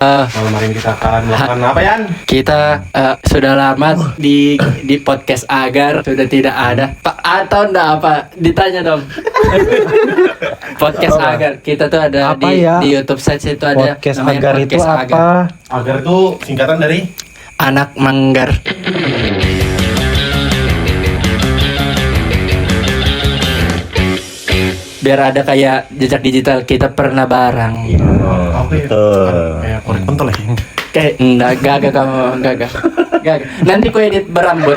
Malam hari ini kita akan melakukan apa, Yan? Kita sudah lama di podcast Agar sudah tidak ada Pak atau enggak apa ditanya dong. Podcast Agar kita tuh ada apa di YouTube sites itu ada podcast namanya Agar podcast itu apa? Agar itu singkatan dari Anak Manggar. Biar ada kayak jejak digital kita pernah bareng. kayak korek pentol ya. Kayak enggak gagak kamu gagak. Nanti ku edit berambut.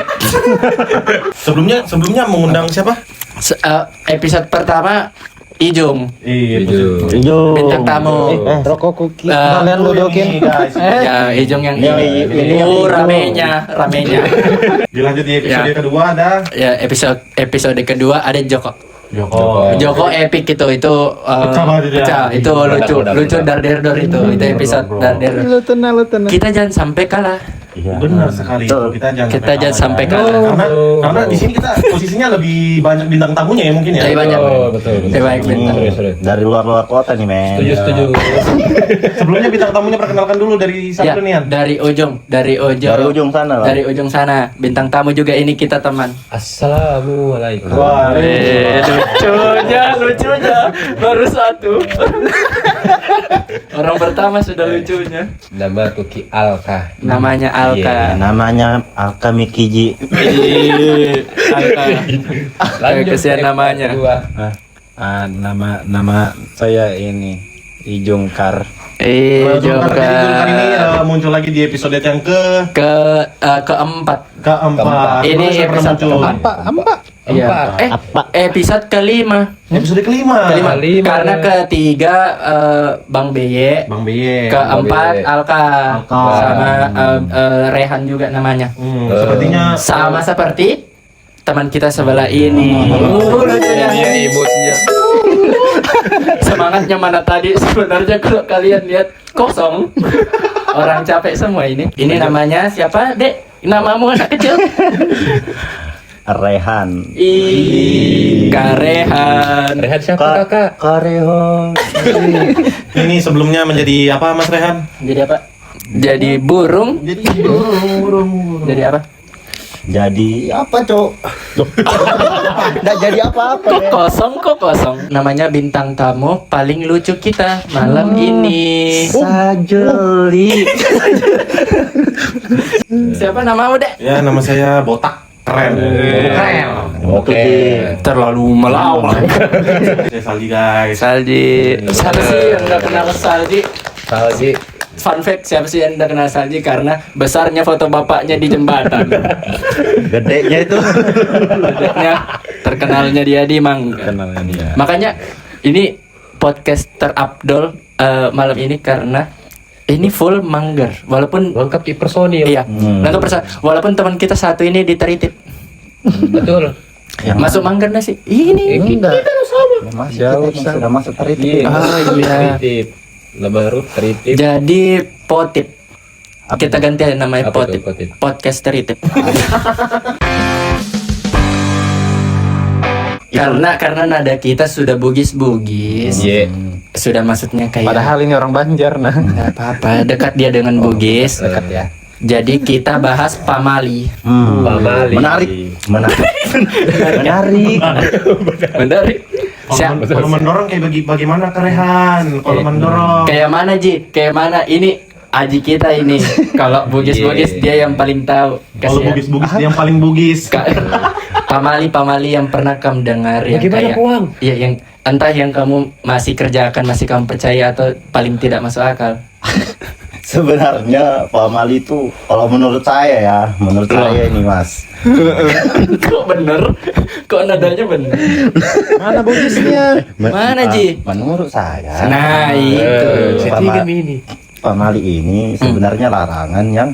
Sebelumnya mengundang siapa? Episode pertama Ijung. Ijung. Bintang tamu. Rokok kuki. Eh, Kalian dudukin. Ya, Ijung yang ini. Ramenya. Dilanjut di episode kedua ada Ya, episode kedua ada Joko epic itu pecah. Itu lucu dar-der-dor itu episode dar-der. Lu tenang. Kita jangan sampai kalah. benar sekali. Kita jangan sampai kalah. Karena di sini kita posisinya lebih banyak bintang tamunya ya mungkin ya. Lebih banyak. Betul. Lebih banyak bintang. Dari luar kota nih, men. Setuju. Sebelumnya bintang tamunya perkenalkan dulu dari Ya, satu nih, Yan. dari ujung Dari ujung sana lah. Dari ujung sana. Bintang tamu juga ini kita teman. Assalamualaikum. Wah, Lucunya baru satu. Orang pertama sudah lucunya. Nama Kuki Alka. Namanya Alka. Iya, namanya Alka Mikiji. Alka. Kesian namanya. Kedua. Nama saya ini Ijungkar. Jungkar ini muncul lagi di episode yang keempat. keempat. Ini Sebelumnya pernah episode muncul. Apa? Iya. Episode kelima. Episode kelima. Kelima. Karena ketiga Bang BY. Bang BY. Keempat Alka. Sama Rehan juga namanya. Sepertinya Sama seperti teman kita sebelah ini. Lucunya. Ini imutnya. Semangatnya mana tadi? Sebenarnya kalau kalian lihat kosong. Orang capek semua ini. Ini namanya siapa, Dek? Namamu anak kecil? Rehan. Karehan. Rehan siapa kakak? Karehan. ini sebelumnya menjadi apa, Mas Rehan? Jadi apa? Jadi burung. Jadi burung. Jadi apa? Jadi apa, Cok? Nggak jadi apa-apa. Kok kosong. Namanya bintang tamu paling lucu kita malam ini. Sajeli. Siapa namamu, Dek? Ya, nama saya Botak. Keren. Oke. Terlalu melawan. Saya Saldi, guys. Salji. Siapa sih yang nggak kenal Salji? Salji. Fun fact, siapa sih yang nggak kenal Salji? Karena besarnya foto bapaknya di jembatan. Gedenya itu. Terkenalnya dia di Mangga. Makanya ini podcast terabdol malam ini karena ini full Manggar. Walaupun Lengkap di personil. iya, walaupun teman kita satu ini diteritip. Betul. Masuk Manggar nasi. Ini Enggak. kita sama. Mas, jauh sudah masuk Iya. teritik. iya. Tritip. Lebaru tritip. Jadi Potip. Kita ganti namanya Apa tuh, Potip. Potip? Podcast teritip. Karena nada kita sudah bugis. Iya. Sudah maksudnya kayak Padahal ini orang Banjar nah. nggak apa-apa, dekat dia dengan bugis. Dekat ya. Jadi kita bahas pamali. Pamali. Menarik. Menarik. Kalau mendorong kayak bagaimana Rehan? Kalau mendorong Kayak mana Ji? Kayak mana? Ini Aji kita ini. Kalau bugis-bugis dia yang paling tahu. kalau Kasihan. bugis-bugis yang paling bugis. Pamali yang pernah kamu dengar yang Bagaimana, kayak Puang? Iya, yang entah yang kamu masih kerjakan, masih kamu percaya atau paling tidak masuk akal. Sebenarnya Pak Mali itu kalau menurut saya ini, Mas. Kok bener? Kok nadanya bener? Mana bugisnya? Mana, Ji? Menurut saya. Nah, itu. Settingan ini. Pak Mali ini sebenarnya larangan yang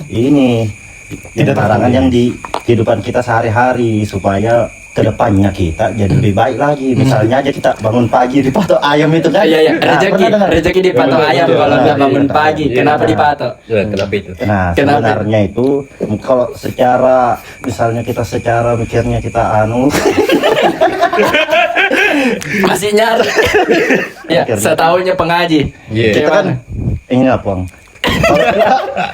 ini Tidak larangan terpenuhi. yang di kehidupan kita sehari-hari supaya kedepannya kita jadi lebih baik lagi. Misalnya aja kita bangun pagi dipatok ayam itu kan. Iya, Nah, pernah dengar? rezeki dipatok Betul, ayam betul. kalau nggak Iya, bangun iya. pagi. Iya. Kenapa dipatok? Kenapa itu? Nah, Kenapa? sebenarnya itu kalau secara misalnya kita secara mikirnya kita Masih nyar. Ya, setahunya pengaji. Iya. kita kan ini apa, Bang?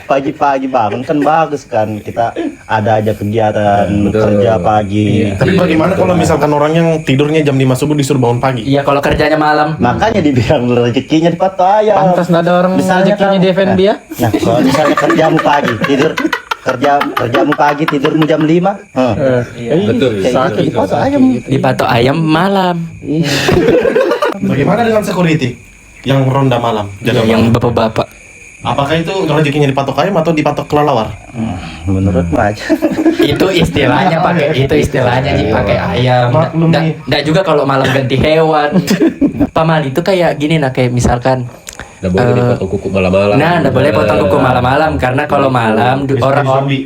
Pagi-pagi bangun kan bagus kan, kita ada aja kegiatan kerja pagi. Tapi bagaimana kalau misalkan orang yang tidurnya jam 5 subuh disuruh bangun pagi? Iya, kalau kerjanya malam. Makanya dibilang rezekinya dipatok ayam. Pantas nggak ada orang Misalnya rezekinya kan- di FNB ya? Nah, kalau misalnya kerjamu pagi, kerjamu pagi, tidurmu jam 5. Betul. Kayak gitu dipatok ayam. Dipatok ayam malam. Bagaimana dengan security yang ronda malam, jaga Yang malam? bapak-bapak. Apakah itu rezekinya dipatok ayam atau dipatok kelelawar? Menurutmu aja. Itu istilahnya pakai ayam. Maklum nih. Nggak juga kalau malam ganti hewan. Pamali itu kayak gini nah, kayak misalkan Nggak boleh dipotong kuku malam-malam. nah, nggak boleh potong kuku malam-malam karena kalau malam orang-orang zombie.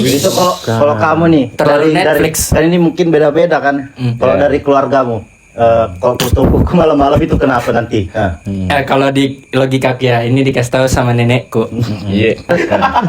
Itu kalau kamu nih Terlalu Netflix. kan ini mungkin beda-beda kan. Kalau dari keluargamu, kalau potong kuku malam-malam itu kenapa nanti? kalau di logika ya ini dikasih tahu sama nenekku. Iya.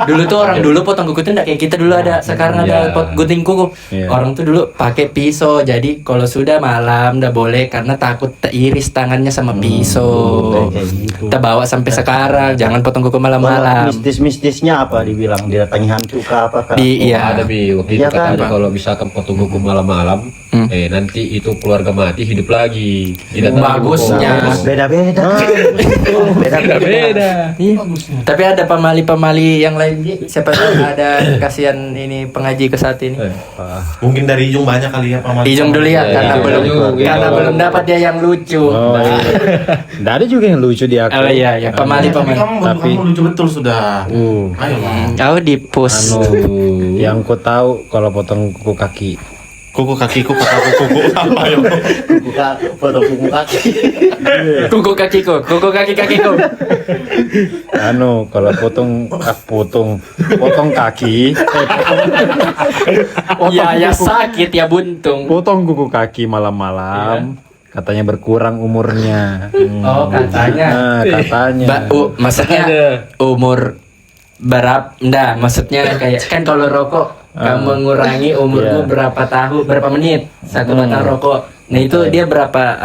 Dulu tuh orang dulu potong kuku tuh enggak kayak kita dulu ada sekarang ada gunting kuku. Orang tuh dulu pakai pisau. Jadi kalau sudah malam udah boleh karena takut teriris tangannya sama pisau. Kita bawa sampai sekarang jangan potong kuku malam-malam. Mistis-mistisnya apa dibilang? Didatangi hantu kah apa kah? Iya. Ada bi waktu itu Iya kan? katanya kalau misalkan potong kuku malam-malam, nanti itu keluarga mati hidup lagi. Tidak tahu Bagusnya. kuku. Beda-beda. Beda-beda. Iya. Tapi ada pemali-pemali yang lain Ji. Siapa tahu ada kasihan ini pengaji ke saat ini. Mungkin dari Ijung banyak kali ya pamali. Ijung dulu ya, karena Ijung belum dulu, karena Ijung. belum dapat dia yang lucu. Oh, iya. Nggak ada juga yang lucu di aku. Oh iya, ya Tapi pemali-pemali. kamu lucu betul sudah. Ayo lah. Kau di push. Yang ku tahu kalau potong kuku kaki. Kuku kakiku, kataku kuku apa ya? Potong kuku kaki. Kuku kaki kakiku. Kalau potong kaki, Ya sakit ya buntung. potong kuku kaki malam-malam, katanya berkurang umurnya. Oh katanya. Nah, katanya. Maksudnya umur berapa? Enggak, maksudnya kayak kan kalau rokok kamu mengurangi umurmu berapa tahun, berapa menit 1 batang rokok. Nah itu dia berapa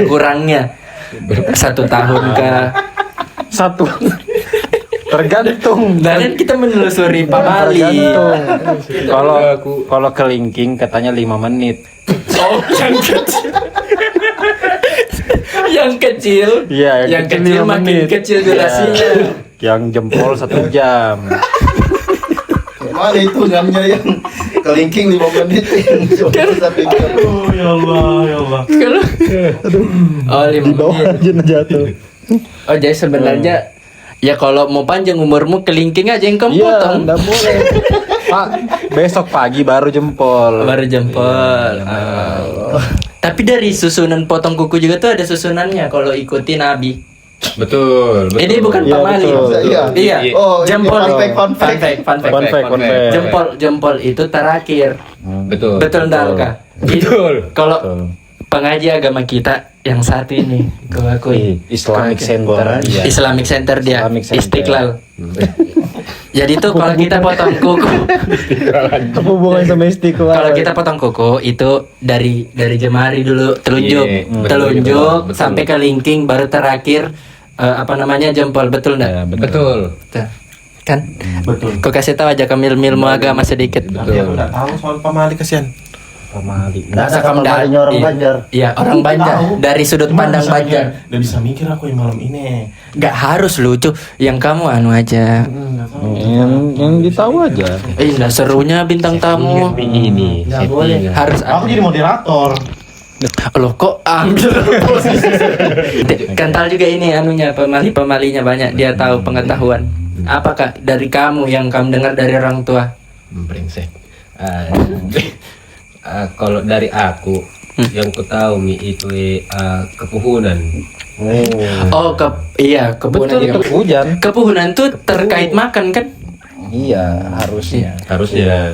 kurangnya 1 tahun kah? 1 tergantung. Dan kita menelusuri pamali. Tergantung. Kalau kelingking katanya 5 menit. Oh, yang kecil. Yang kecil. Iya, yang kecil 5 makin menit. kecil durasinya. Yang jempol 1 jam. Mana itu jamnya yang kelingking 5 menit yang sampai Oh ya Allah, ya Allah. Kalau oh 5 menit. aja jatuh. Oh jadi sebenarnya ya kalau mau panjang umurmu kelingking aja yang kamu Iya, potong. enggak boleh. Pak, besok pagi baru jempol. Baru jempol. Tapi dari susunan potong kuku juga tuh ada susunannya kalau ikuti Nabi. Betul. Ini bukan Iya, pamali. betul. Iya. Oh, Jempol. ini fun fact. Fun fact. Jempol itu terakhir. Betul. Betul enggak Alka? Betul. Kalau pengaji agama kita yang satu ini, gue akui. Islamic Center. Iya. Islamic Center dia, Islamic Center. Istiqlal. Jadi tuh kalau kita potong kuku, Apa hubungannya sama istiqlal? kalau kita potong kuku itu dari jemari dulu telunjuk, Iya, betul, telunjuk betul. sampai ke lingking baru terakhir apa namanya jempol, betul enggak? Betul. Tuh. Kan? Betul. Kau kasih tahu aja ke ilmu agama sedikit. Tapi aku nggak tahu soal pamali kasihan. Pamali. Nggak ada Kamu nggak- pamalinya orang iya. Banjar. Iya, orang Banjar. Dari sudut pandang Banjar. Udah bisa mikir aku yang malam ini. Nggak harus lucu, yang kamu anu aja. Yang ditahu aja. Nggak serunya bintang tamu. Ini. Nggak boleh. Harus Aku jadi moderator. Loh kok ambil posisi. Kental juga ini anunya pemalinya banyak, dia tahu pengetahuan. Apakah dari kamu yang kamu dengar dari orang tua? Brengsek. Kalau dari aku yang ku tahu itu kepuhunan. Oh, iya, kepuhunan. Betul, hujan. Kepuhunan tuh terkait makan kan? Iya, harusnya. Harusnya.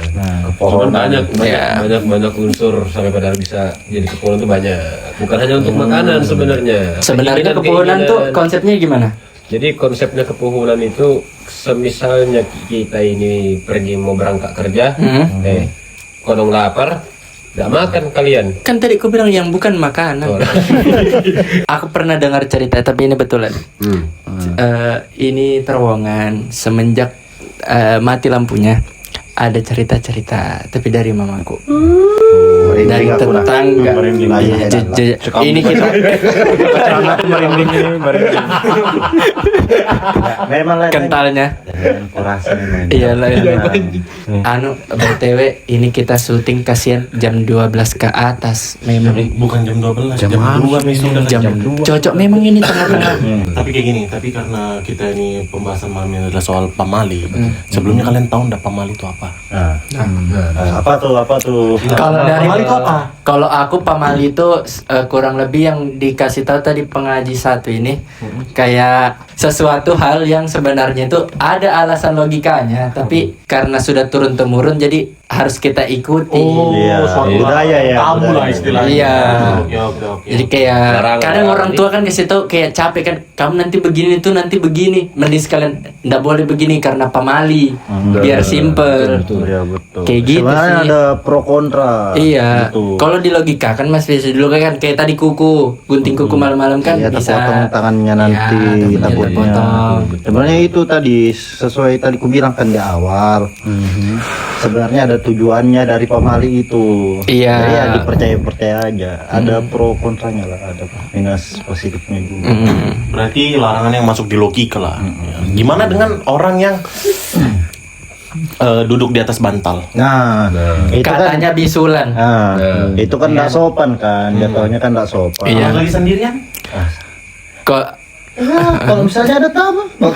Cuman banyak Ya. banyak unsur sampai pada bisa jadi kepuhunan tuh banyak. Bukan hanya untuk makanan sebenarnya. Sebenarnya kepuhunan tuh konsepnya gimana? Jadi konsepnya kepuhunan itu semisalnya kita ini pergi mau berangkat kerja, kodong lapar, Tidak makan kalian. Kan tadi aku bilang yang bukan makanan. Aku pernah dengar cerita tapi ini betulan. Ini terowongan semenjak mati lampunya ada cerita-cerita tapi dari mamaku. Dari tetangga. Ini kita Sangat merinding ini, merinding. Memang lah. kentalnya. Kurasa memang. Iya lah. Anu BTW ini kita syuting kasihan jam 12 ke atas memang. Bukan jam 12, jam 2 nih sudah Jam cocok memang ini tengah-tengah. Tapi kayak gini, tapi karena kita ini pembahasan malam ini adalah soal pamali. Sebelumnya kalian tahu enggak pamali itu apa? Apa tuh? Kalau dari Pamali itu apa? Kalau aku pamali itu kurang lebih yang dikasih tahu tadi pengaji satu ini kayak sesuatu hal yang sebenarnya itu ada alasan logikanya tapi karena sudah turun temurun jadi harus kita ikuti. Iya, suatu budaya ya. tabu lah budaya. istilahnya. Iya. Oke. Jadi kayak Larang, kadang larang. orang tua kan kasih tahu kayak capek kan kamu nanti begini itu nanti begini mending sekalian ndak boleh begini karena pamali biar simple. Iya betul. Kayak gitu Sebenarnya sih. ada pro kontra. Iya, Gitu. kalau di logika kan Mas bisa dulu kan kayak tadi kuku, gunting kuku malam-malam kan Iya, bisa terpotong tangannya nanti Iya, takutnya. terpotong. Sebenarnya itu tadi sesuai tadi ku bilang kan di awal. Sebenarnya ada tujuannya dari pamali itu. Iya. Jadi ya dipercaya aja. Ada pro kontranya lah, ada minus positifnya juga. Berarti larangan yang masuk di logika lah. Ya. Gimana dengan orang yang duduk di atas bantal? Nah, itu kan Katanya bisulan. itu kan enggak sopan kan. Jatuhnya kan enggak sopan. Iya. Lagi sendirian? Kok Ya, kalau misalnya ada tamu, Itu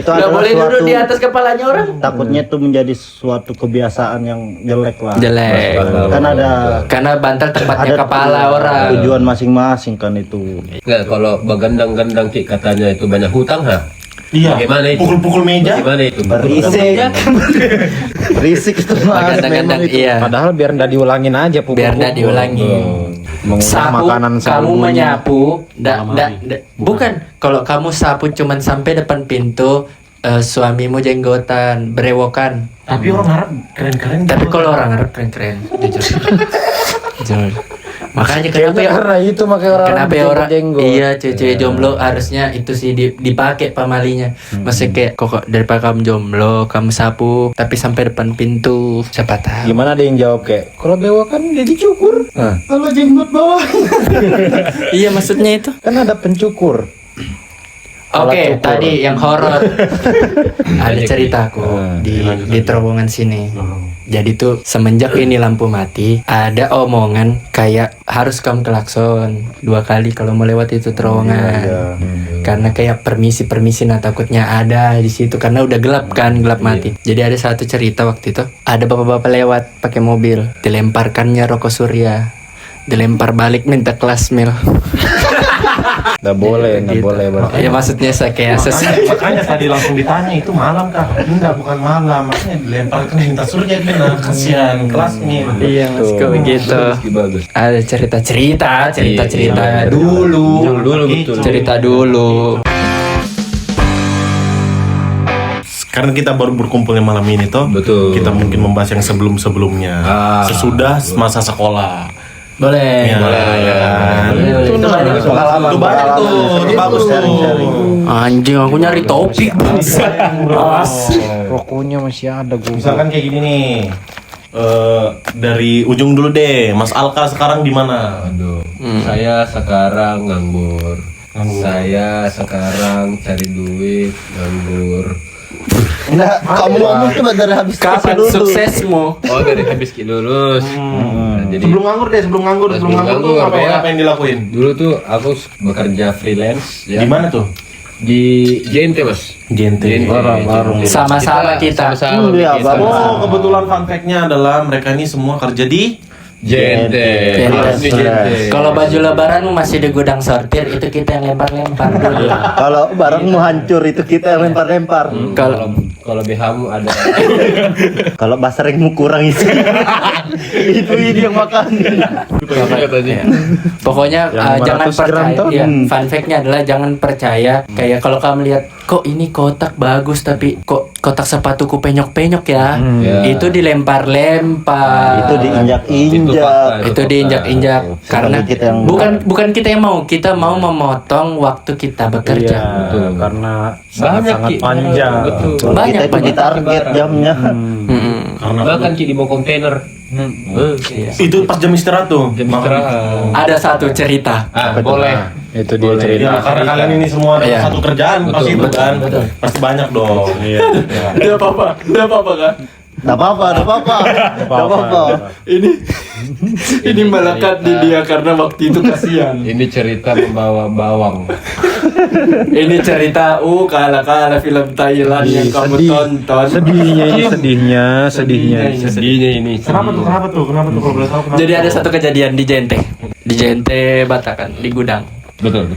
nggak adalah boleh duduk suatu- di atas kepalanya orang? takutnya itu menjadi suatu kebiasaan yang jelek lah. Jelek. Kan ada Karena bantal tempatnya ada kepala orang. tujuan masing-masing kan itu. Nggak, kalau begandang-gandang Ki, katanya itu banyak hutang ha. Iya. Bagaimana itu? Pukul-pukul meja? Bagaimana itu? Berisik. Berisik itu mas. Kadang-kadang Memang itu. iya. Padahal biar ndak diulangin aja pukul. Biar ndak diulangi. Mengubah Sapu, makanan kamu sabunnya. menyapu, bukan. Kalau kamu sapu cuman sampai depan pintu, suamimu jenggotan, berewokan. Tapi orang Arab keren-keren. Tapi kalau orang Arab keren-keren, jujur. Jujur. Makanya kenapa ya Karena itu makanya orang kenapa ya orang jenggot. iya cewek jomblo harusnya itu sih dipakai pamalinya. Masih kayak kok daripada kamu jomblo, kamu sapu tapi sampai depan pintu. Siapa tahu. Gimana ada yang jawab kayak kalau bewa kan dia dicukur. Kalau jenggot bawah. Iya maksudnya itu. Kan ada pencukur. Oke, tadi yang horor. Ada ceritaku di terowongan sini. Jadi tuh semenjak ini lampu mati, ada omongan kayak harus kamu klakson 2 kali kalau mau lewat itu terowongan. Karena kayak permisi nah takutnya ada di situ karena udah gelap kan, gelap mati. Jadi ada satu cerita waktu itu, ada bapak-bapak lewat pakai mobil, dilemparkannya rokok Surya. Dilempar balik minta kelas mil. Nggak boleh, nggak Gitu. boleh. Ya maksudnya saya kayak Makanya tadi langsung ditanya itu malam kah? Enggak, bukan malam. Makanya dilempar ke minta surya kena kasihan kelasnya. Iya maksudku begitu. Bagus. Ada cerita Iya. dulu. Dulu betul. Cerita dulu. Karena kita baru berkumpulnya malam ini toh. Betul. Kita mungkin membahas yang sebelum-sebelumnya. Sesudah masa sekolah. Boleh. Ya, ya kan? Itu banyak. Pengalaman. Itu banyak tuh, itu bagus tuh. Sharing-sharing. Anjing aku nyari topik. Rokoknya masih ada gue. Misalkan kayak gini nih. Dari ujung dulu deh. Mas Alka sekarang di mana? Aduh, saya sekarang nganggur. Saya sekarang cari duit, nganggur. Nah, kamu ngomong coba dari habis Kapan dulu. suksesmu? Oh, dari habis Ki lulus. Nah, jadi Sebelum nganggur deh, sebelum nganggur tuh ya. apa yang dilakuin? Dulu tuh aku bekerja freelance ya. Di mana tuh? Di JNT, Mas. JNT. Sama-sama kita. Sama-sama Iya, bikin bagus. Oh, kebetulan fun fact-nya adalah mereka ini semua kerja di JNT. Harus di JNT. Kalau baju lebaranmu masih di gudang sortir itu kita yang lempar-lempar dulu. Kalau barangmu hancur itu kita yang lempar-lempar. Kalau Kalau BH-mu ada. Kalau basrengmu kurang isi. Itu ini yang makan. Pokoknya Yang jangan 500 gram percaya. tuh. Ya, fun fact-nya adalah jangan percaya. Kayak kalau kamu lihat kok ini kotak bagus tapi kok kotak sepatuku penyok-penyok ya. Ya. Itu dilempar-lempar. Itu diinjak-injak. Itu diinjak-injak karena kita yang- bukan kita yang mau, kita mau memotong waktu kita bekerja. Iya, Betul. karena Banyak sangat Ki. panjang. Betul. Kalau Banyak, kita itu banyak. ditarget jamnya. Mm-mm. Karena Makan Ki di bawah kontainer. itu pas jam istirahat tuh. Jam istirahat. Ada satu cerita. Boleh. Itu dia Ya, cerita. karena kalian ini semua ada Iya. satu kerjaan pasti itu betul, kan. betul. Pasti banyak dong. Iya. Ada apa-apa kan? Nggak apa-apa, nggak apa-apa. Nggak apa-apa. Ini melekat di dia karena waktu itu kasihan. Ini cerita membawa bawang. Ini cerita kala-kala film Thailand yang kamu tonton. Sedihnya ini sedihnya. Sedihnya ini. Kenapa tuh kalau boleh tahu kenapa? Jadi ada satu kejadian di Jente Batakan di gudang. Betul.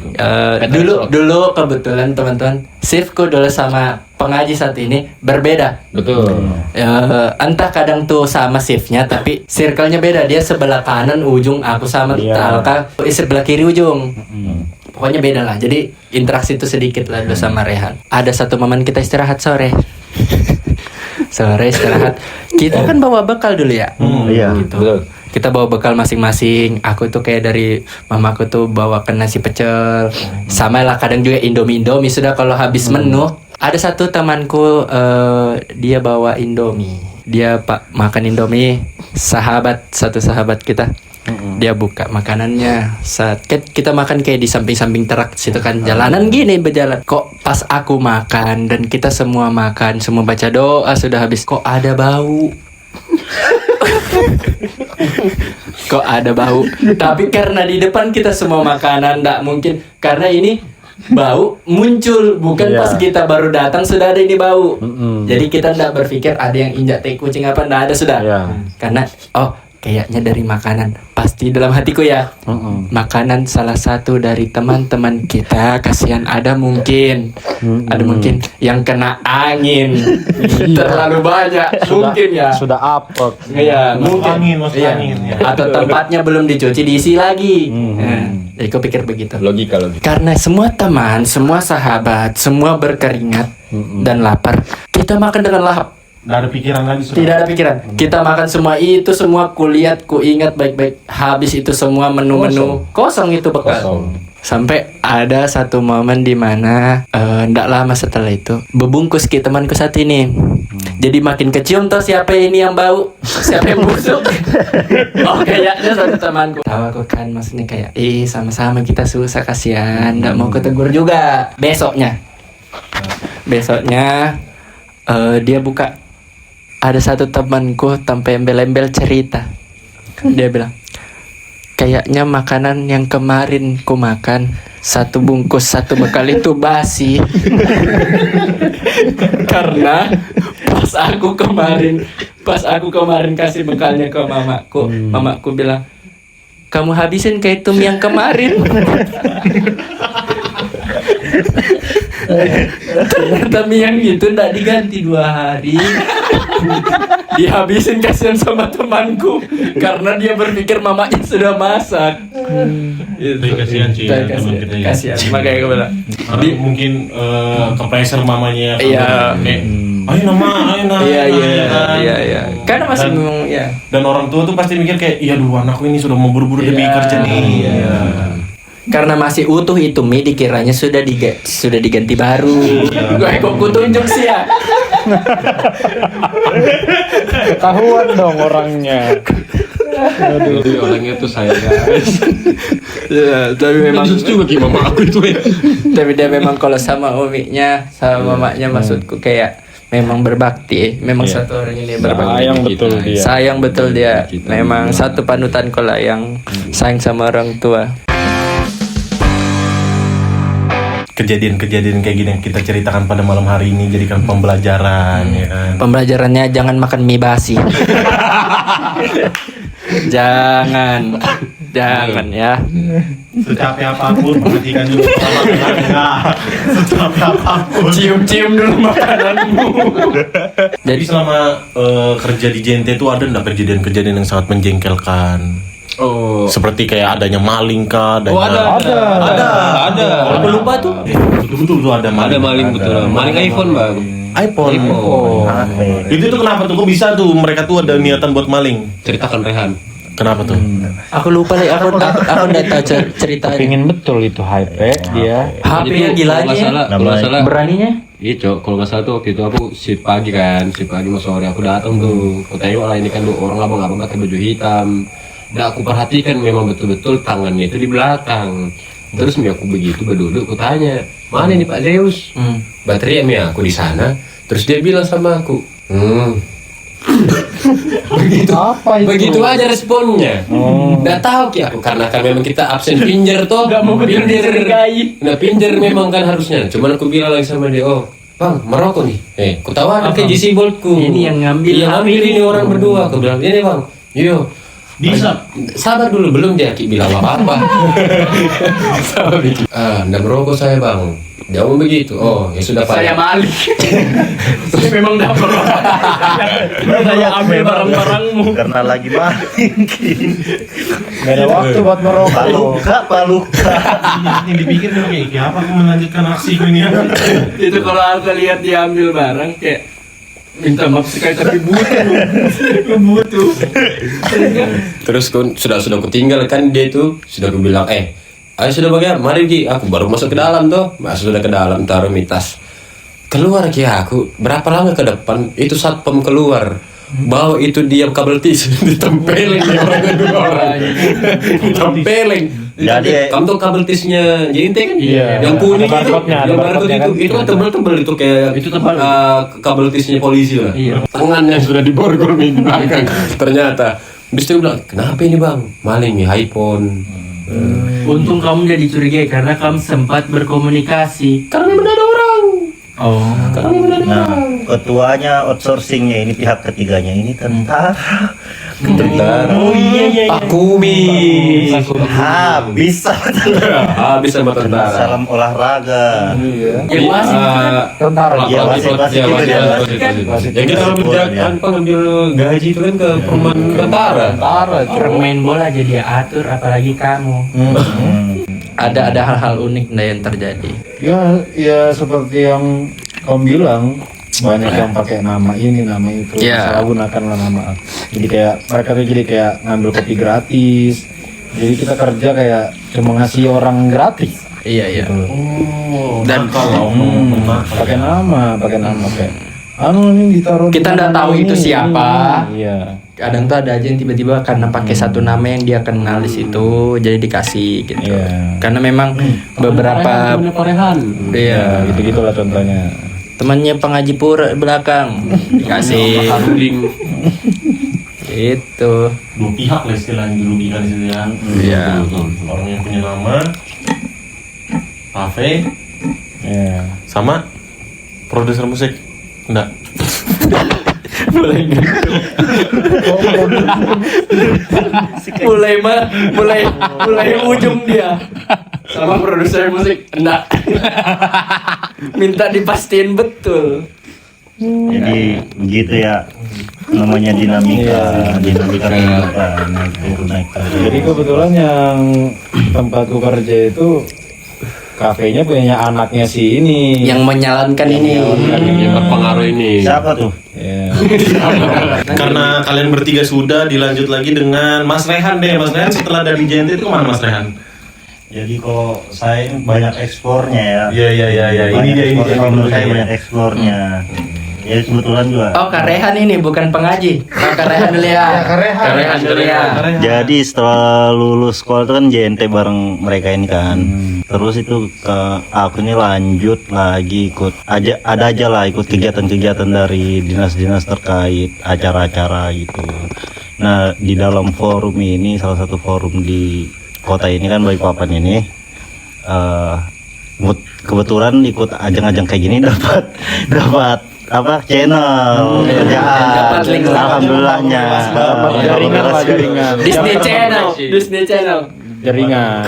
Dulu kebetulan teman-teman shiftku dulu sama pengaji saat ini berbeda. Betul. Entah kadang tuh sama shiftnya tapi circle-nya beda. Dia sebelah kanan ujung, aku sama Iya. Talka sebelah kiri ujung. Pokoknya beda lah. Jadi interaksi itu sedikit lah dulu sama Rehan. Ada satu momen kita istirahat sore. Sore istirahat. Kita kan bawa bekal dulu ya. Iya. Gitu. Betul. Kita bawa bekal masing-masing. Aku tuh kayak dari mamaku tuh bawa ke nasi pecel. Sama lah kadang juga Indomie sudah kalau habis menu. Ada satu temanku dia bawa Indomie. Dia makan Indomie. Satu sahabat kita. Dia buka makanannya. Saat kita makan kayak di samping-samping terak situ kan jalanan gini berjalan. Kok pas aku makan dan kita semua makan, semua baca doa sudah habis. Kok ada bau? Kok ada bau? Tapi karena di depan kita semua makanan, nggak mungkin. Karena ini bau muncul, bukan Iya. pas kita baru datang sudah ada ini bau. Jadi kita nggak berpikir ada yang injak tai kucing apa, nggak ada sudah. Iya. Karena kayaknya dari makanan. Pasti dalam hatiku ya. Makanan salah satu dari teman-teman kita, kasihan ada mungkin yang kena angin terlalu banyak mungkin ya. Sudah apek. Iya, mungkin. Masuk Iya. angin, ya. Atau tempatnya belum dicuci diisi lagi. Nah, jadi aku pikir begitu. Logika. Karena semua teman, semua sahabat, semua berkeringat dan lapar. Kita makan dengan lahap. Nggak ada pikiran lagi sudah. Tidak ada pikiran. Kita makan semua itu, semua kulihat, ku ingat baik-baik. Habis itu semua menu-menu kosong itu bekal. Kosong. Sampai ada satu momen di mana ndak lama setelah itu bebungkus ki temanku satu ini. Jadi makin kecium tuh siapa ini yang bau, siapa yang busuk. Kayaknya satu temanku. Tahu aku kan maksudnya kayak, sama-sama kita susah kasihan, ndak mau ketegur juga. Besoknya dia buka. Ada satu temanku tanpa embel-embel cerita. Dia bilang, kayaknya makanan yang kemarin ku makan satu bungkus satu bekal itu basi. Karena pas aku kemarin kasih bekalnya ke mamaku bilang, kamu habisin kayak itu yang kemarin. Ternyata mie yang itu ndak diganti 2 hari. Dihabisin kasihan sama temanku karena dia berpikir mamanya sudah masak. Tapi kasihan sih ya, teman kita ya. Kasihan. Makanya aku bilang. Karena mungkin ke pressure mamanya kan, Iya. kayak ayo nama. Iya. Karena masih Dan- memang ya. Dan orang tua tuh pasti mikir kayak, iya aduh anakku ini sudah mau buru-buru Iya, demi kerja nih. iya. Karena masih utuh itu mie dikiranya sudah diganti baru. Gue kok kutunjuk sih ya. Ketahuan dong orangnya. Jadi orangnya tuh saya guys. Ya, tapi memang Terus juga gimana mama aku itu ya. tapi dia memang kalau sama uminya sama mamanya maksudku kayak memang berbakti. Memang satu orang ini berbakti. Sayang betul dia. Sayang betul dia. Kita Memang satu panutan lah yang sayang sama orang tua. Kejadian-kejadian kayak gini yang kita ceritakan pada malam hari ini jadikan pembelajaran ya kan. Pembelajarannya jangan makan mie basi. Jangan ya. Secapek apapun perhatikan dulu makanannya. Secapek apapun. Cium-cium dulu makananmu. Jadi selama kerja di JNT itu ada nggak kejadian-kejadian yang sangat menjengkelkan? Oh. Seperti kayak adanya maling kah? Oh, ada. Aku lupa tuh. Betul-betul tuh ada Ada maling betul. Maling iPhone, Bang. iPhone. Itu tuh kenapa tuh? Kok bisa tuh mereka tuh ada niatan buat maling? Ceritakan Rehan. Kenapa tuh? Aku lupa deh. Aku nggak tahu ceritanya. Pengen betul itu hype dia. HP-nya gilanya. Kalau nggak salah. Beraninya? Iya cok, kalau nggak salah tuh waktu itu aku shift pagi mau sore aku datang tuh, aku tengok lah ini kan tuh orang abang-abang pakai baju hitam, dan aku perhatikan memang betul-betul tangannya itu di belakang. Terus aku begitu berduduk, aku tanya, mana nih Pak Zeus? Baterai aku di sana. Terus dia bilang sama aku, begitu Apa itu? begitu aja responnya. Nggak tahu ki aku karena kan memang kita absen pinjer toh. Nah pinjer memang kan harusnya. Cuman aku bilang lagi sama dia, oh bang merokok nih. Ku tawarin ke GC Boltku. Ini yang ngambil Yang ngambil ini orang berdua. Aku bilang ini bang, yo Bisa. sabar dulu belum dia ki bilang apa-apa. Sabar dikit. Nggak merokok saya bang. Dia ngomong begitu. Oh ya sudah pak. Saya maling. Saya memang dapat. Saya ambil barang-barangmu. Karena lagi maling. Gak ada waktu buat merokok. Paluka. Yang dipikir dulu kayak apa aku melanjutkan aksiku ini ya? Itu kalau aku lihat dia ambil barang kayak minta maaf sekali tapi butuh. Terus sudah aku tinggalkan dia itu sudah aku bilang ayo sudah bagian mari Ki aku baru masuk ke dalam tuh masuk sudah ke dalam taruh mitas keluar Ki aku berapa lama ke depan itu satpam keluar bawa itu diam kabel tisu ditempelin ya orang kedua orang ditempelin Jadi- kamu tuh kabel tisnya JNT kan Iya. yang kuning Ada itu barcode-nya, ada yang barcode barcode-nya kan? itu kan tebal-tebal itu kayak Itu tebal. kabel tisnya polisi lah Iya. tangan yang sudah diborgol di belakang ternyata habis itu bilang kenapa ini bang maling nih iPhone. Untung kamu jadi curiga karena kamu sempat berkomunikasi. Karena memang ada orang. Oh. Karena memang ada Nah, orang. ketuanya outsourcingnya ini pihak ketiganya ini tentara. Oh iya. Pak Kumi. Habis sama tentara. Habis sama tentara. Salam olahraga. Yang masih itu kan Tentara. Iya, wasit Yang kita ngambil gaji itu kan ke perumahan tentara. orang main bola jadi atur apalagi kamu. Ada hal-hal unik nah yang terjadi. Ya seperti yang kamu bilang banyak yang pakai nama ini nama itu Iya. salah gunakanlah nama. Jadi kayak mereka tuh jadi kayak ngambil kopi gratis. Jadi kita kerja kayak cuma ngasih orang gratis. Iya. Oh, Dan kalau Pakai nama kayak ini ditaruh. Kita nggak tahu itu siapa. Iya. kadang tuh ada aja yang tiba-tiba karena pakai satu nama yang dia kenal di situ jadi dikasih gitu. Iya. Karena memang beberapa Rehan. Ya, iya gitu-gitulah contohnya. temannya pengaji pura belakang dikasih Haruling. itu. dua pihak lah istilahnya dirugikan di situ ya. Iya. Orang yang punya nama, kafe, Iya. sama produser musik. Enggak. mulai ujung dia sama produser musik enggak minta dipastiin betul. Jadi begitu ya namanya dinamika kehidupan naik turun. Jadi kebetulan yang tempatku kerja itu kafenya punya anaknya si ini. Yang menyalankan ini. Yang berpengaruh ini. Siapa tuh? Ya. Karena kalian bertiga sudah, dilanjut lagi dengan Mas Rehan deh. Mas Rehan setelah dari JNT itu kemana Mas Rehan? Jadi kalau saya ini banyak ekspornya ya. Iya. Ini dia. Kalau menurut saya banyak ekspornya. Ya kebetulan juga. Oh, Kak Rehan ini bukan pengaji. Oh, Kak Rehan dulu ya. Kak Rehan dulu ya. Jadi setelah lulus sekolah itu kan JNT bareng mereka ini kan. Terus itu ke aku ini lanjut lagi ikut ada aja lah ikut kegiatan-kegiatan dari dinas-dinas terkait acara-acara gitu. Nah di dalam forum ini salah satu forum di kota ini kan Balikpapan ini kebetulan ikut ajang-ajang kayak gini dapat apa channel kerjaan. Dapat link. Alhamdulillahnya. Jaringan lah, jaringan. Disney Channel. Jaringan.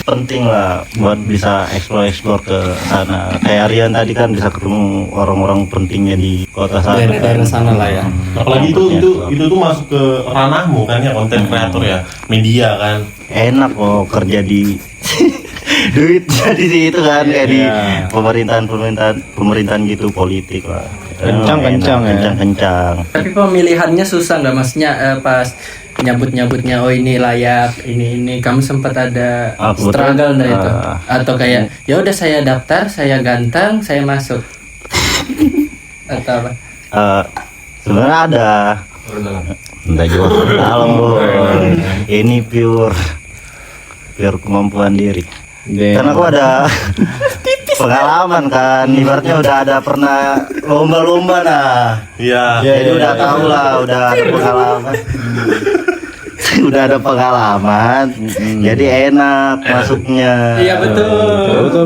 Penting lah buat bisa explore ke sana. Kayak Rian tadi kan bisa ketemu orang-orang pentingnya di kota sana. Daerah sana lah ya. Apalagi itu tuh masuk ke ranahmu kan ya, konten kreator ya, media kan. Enak kok kerja di duit jadi situ kan kayak di pemerintahan gitu, politik lah. Kencang ya. Kencang. Tapi pemilihannya susah nggak, maksudnya pas nyabutnya oh ini layak, ini kamu sempat ada struggle nggak itu? Atau kayak ya udah saya daftar, saya ganteng, saya masuk. Atau apa? Sebenarnya ada. Entah juga dalam bro. Ini pure kemampuan diri. Karena aku ada pengalaman kan, ibaratnya udah ada pernah lomba-lomba nah. Iya. Jadi udah tahu lah, udah ada pengalaman. Udah ada pengalaman, jadi enak masuknya. Iya betul.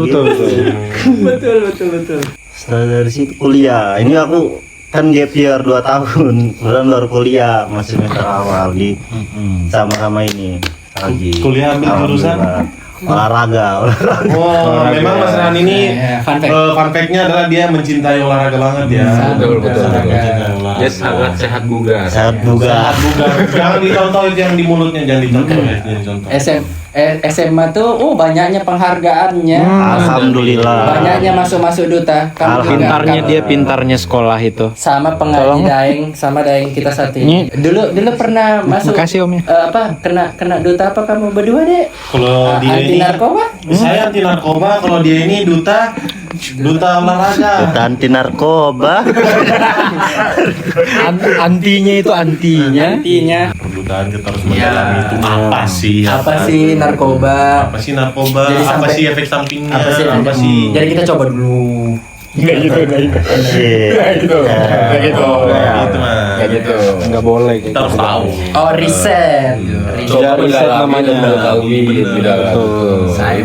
Betul. Setelah dari situ kuliah, ini aku kan gap year 2 tahun, kemudian baru kuliah masih semester awal di sama ini lagi. Kuliah ambil jurusan? Olahraga. Oh, memang Mas Rehan ini Fun fact. fun fact-nya adalah dia mencintai olahraga banget ya. Betul. Mencintai olahraga. Dia sangat sehat bugar. Sehat bugar. Bukan, jangan dicontoh itu yang di mulutnya, jangan dicontoh ya, jangan dicontoh. SMA tuh banyaknya penghargaannya. Alhamdulillah. Banyaknya masuk duta. Kamu juga Pintarnya sekolah itu. sama pengaji daeng sama daeng kita saat ini. Dulu pernah masuk. Makasih, Om, ya. Kena duta apa kamu berdua, Dek? Kalau dia Anti ini narkoba? saya anti narkoba, kalau dia ini duta olahraga. Kita anti narkoba. Antinya itu antinya. Intinya Perdutaan kita harus mendalami itu apa sih? apa sih narkoba? Apa sih narkoba? Jadi Apa sampai- sih efek sampingnya? Apa sih? Jadi kita coba dulu. Iya. Gitu mah. Enggak boleh kayak Kita harus tahu. Oh, riset. Coba riset namanya.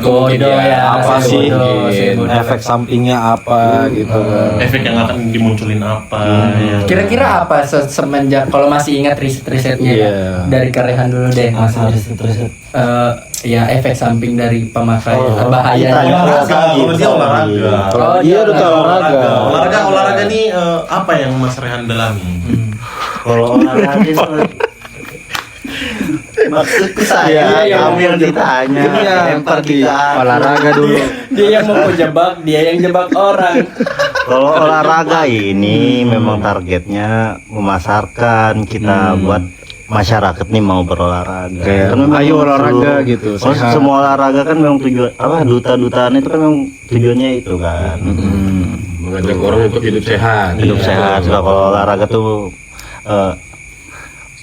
Bodoh ya. Apa sih Bodoh. efek sampingnya apa gitu kan. Efek yang akan dimunculin apa? Ya. Kira-kira apa semenjak kalau masih ingat risetnya ya? Iya. Dari Karehan dulu deh. Ya efek samping dari pemakaian bahayanya. Olahraga, kalau dia olahraga. Oh, Iya, dia udah olahraga. Olahraga nih apa yang Mas Rehan dalami? Kalau olahraga itu maksudku saya, kamu yang ditanya, lempar kita. Olahraga dulu. Dia yang mau jebak, dia yang jebak orang. Kalau olahraga ini memang targetnya memasarkan kita buat masyarakat nih mau berolahraga. Kayak, Kan memang ayo olahraga seluruh- gitu, Oh, sehat. semua olahraga kan memang tujuan duta-dutaan itu kan memang tujuannya itu kan. Mengajak orang untuk hidup sehat. Hidup sehat. Kalau olahraga tuh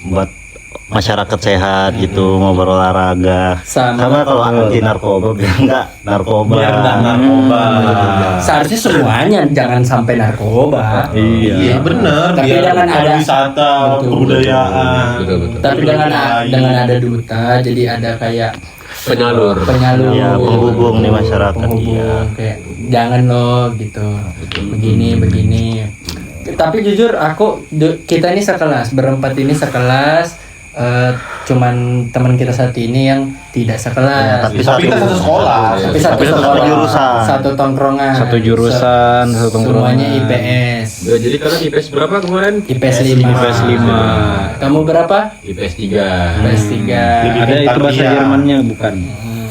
buat masyarakat sehat gitu, mau berolahraga. Sama kalau anti narkoba biar enggak narkoba. Biar nggak narkoba. Seharusnya semuanya jangan sampai narkoba. Iya benar. Tapi Biar dengan ada- wisata, Betul. kebudayaan. Betul. Tapi dengan ada duta, jadi ada kayak Penyalur. Iya, penghubung nih masyarakat. penghubung kayak jangan loh gitu, begini. Tapi jujur kita ini sekelas, berempat ini sekelas. Cuman teman kita satu ini yang tidak sekelas. Tapi Tapi kita satu sekolah. Tapi satu satu sekolah, jurusan. satu tongkrongan, Satu jurusan, satu tongkrongan. semuanya IPS. Jadi kalian IPS berapa kemarin? IPS 5. IPS 5. Kamu berapa? IPS 3. IPS 3. Lebih Ada itu pintar bahasa dia. Jermannya bukan?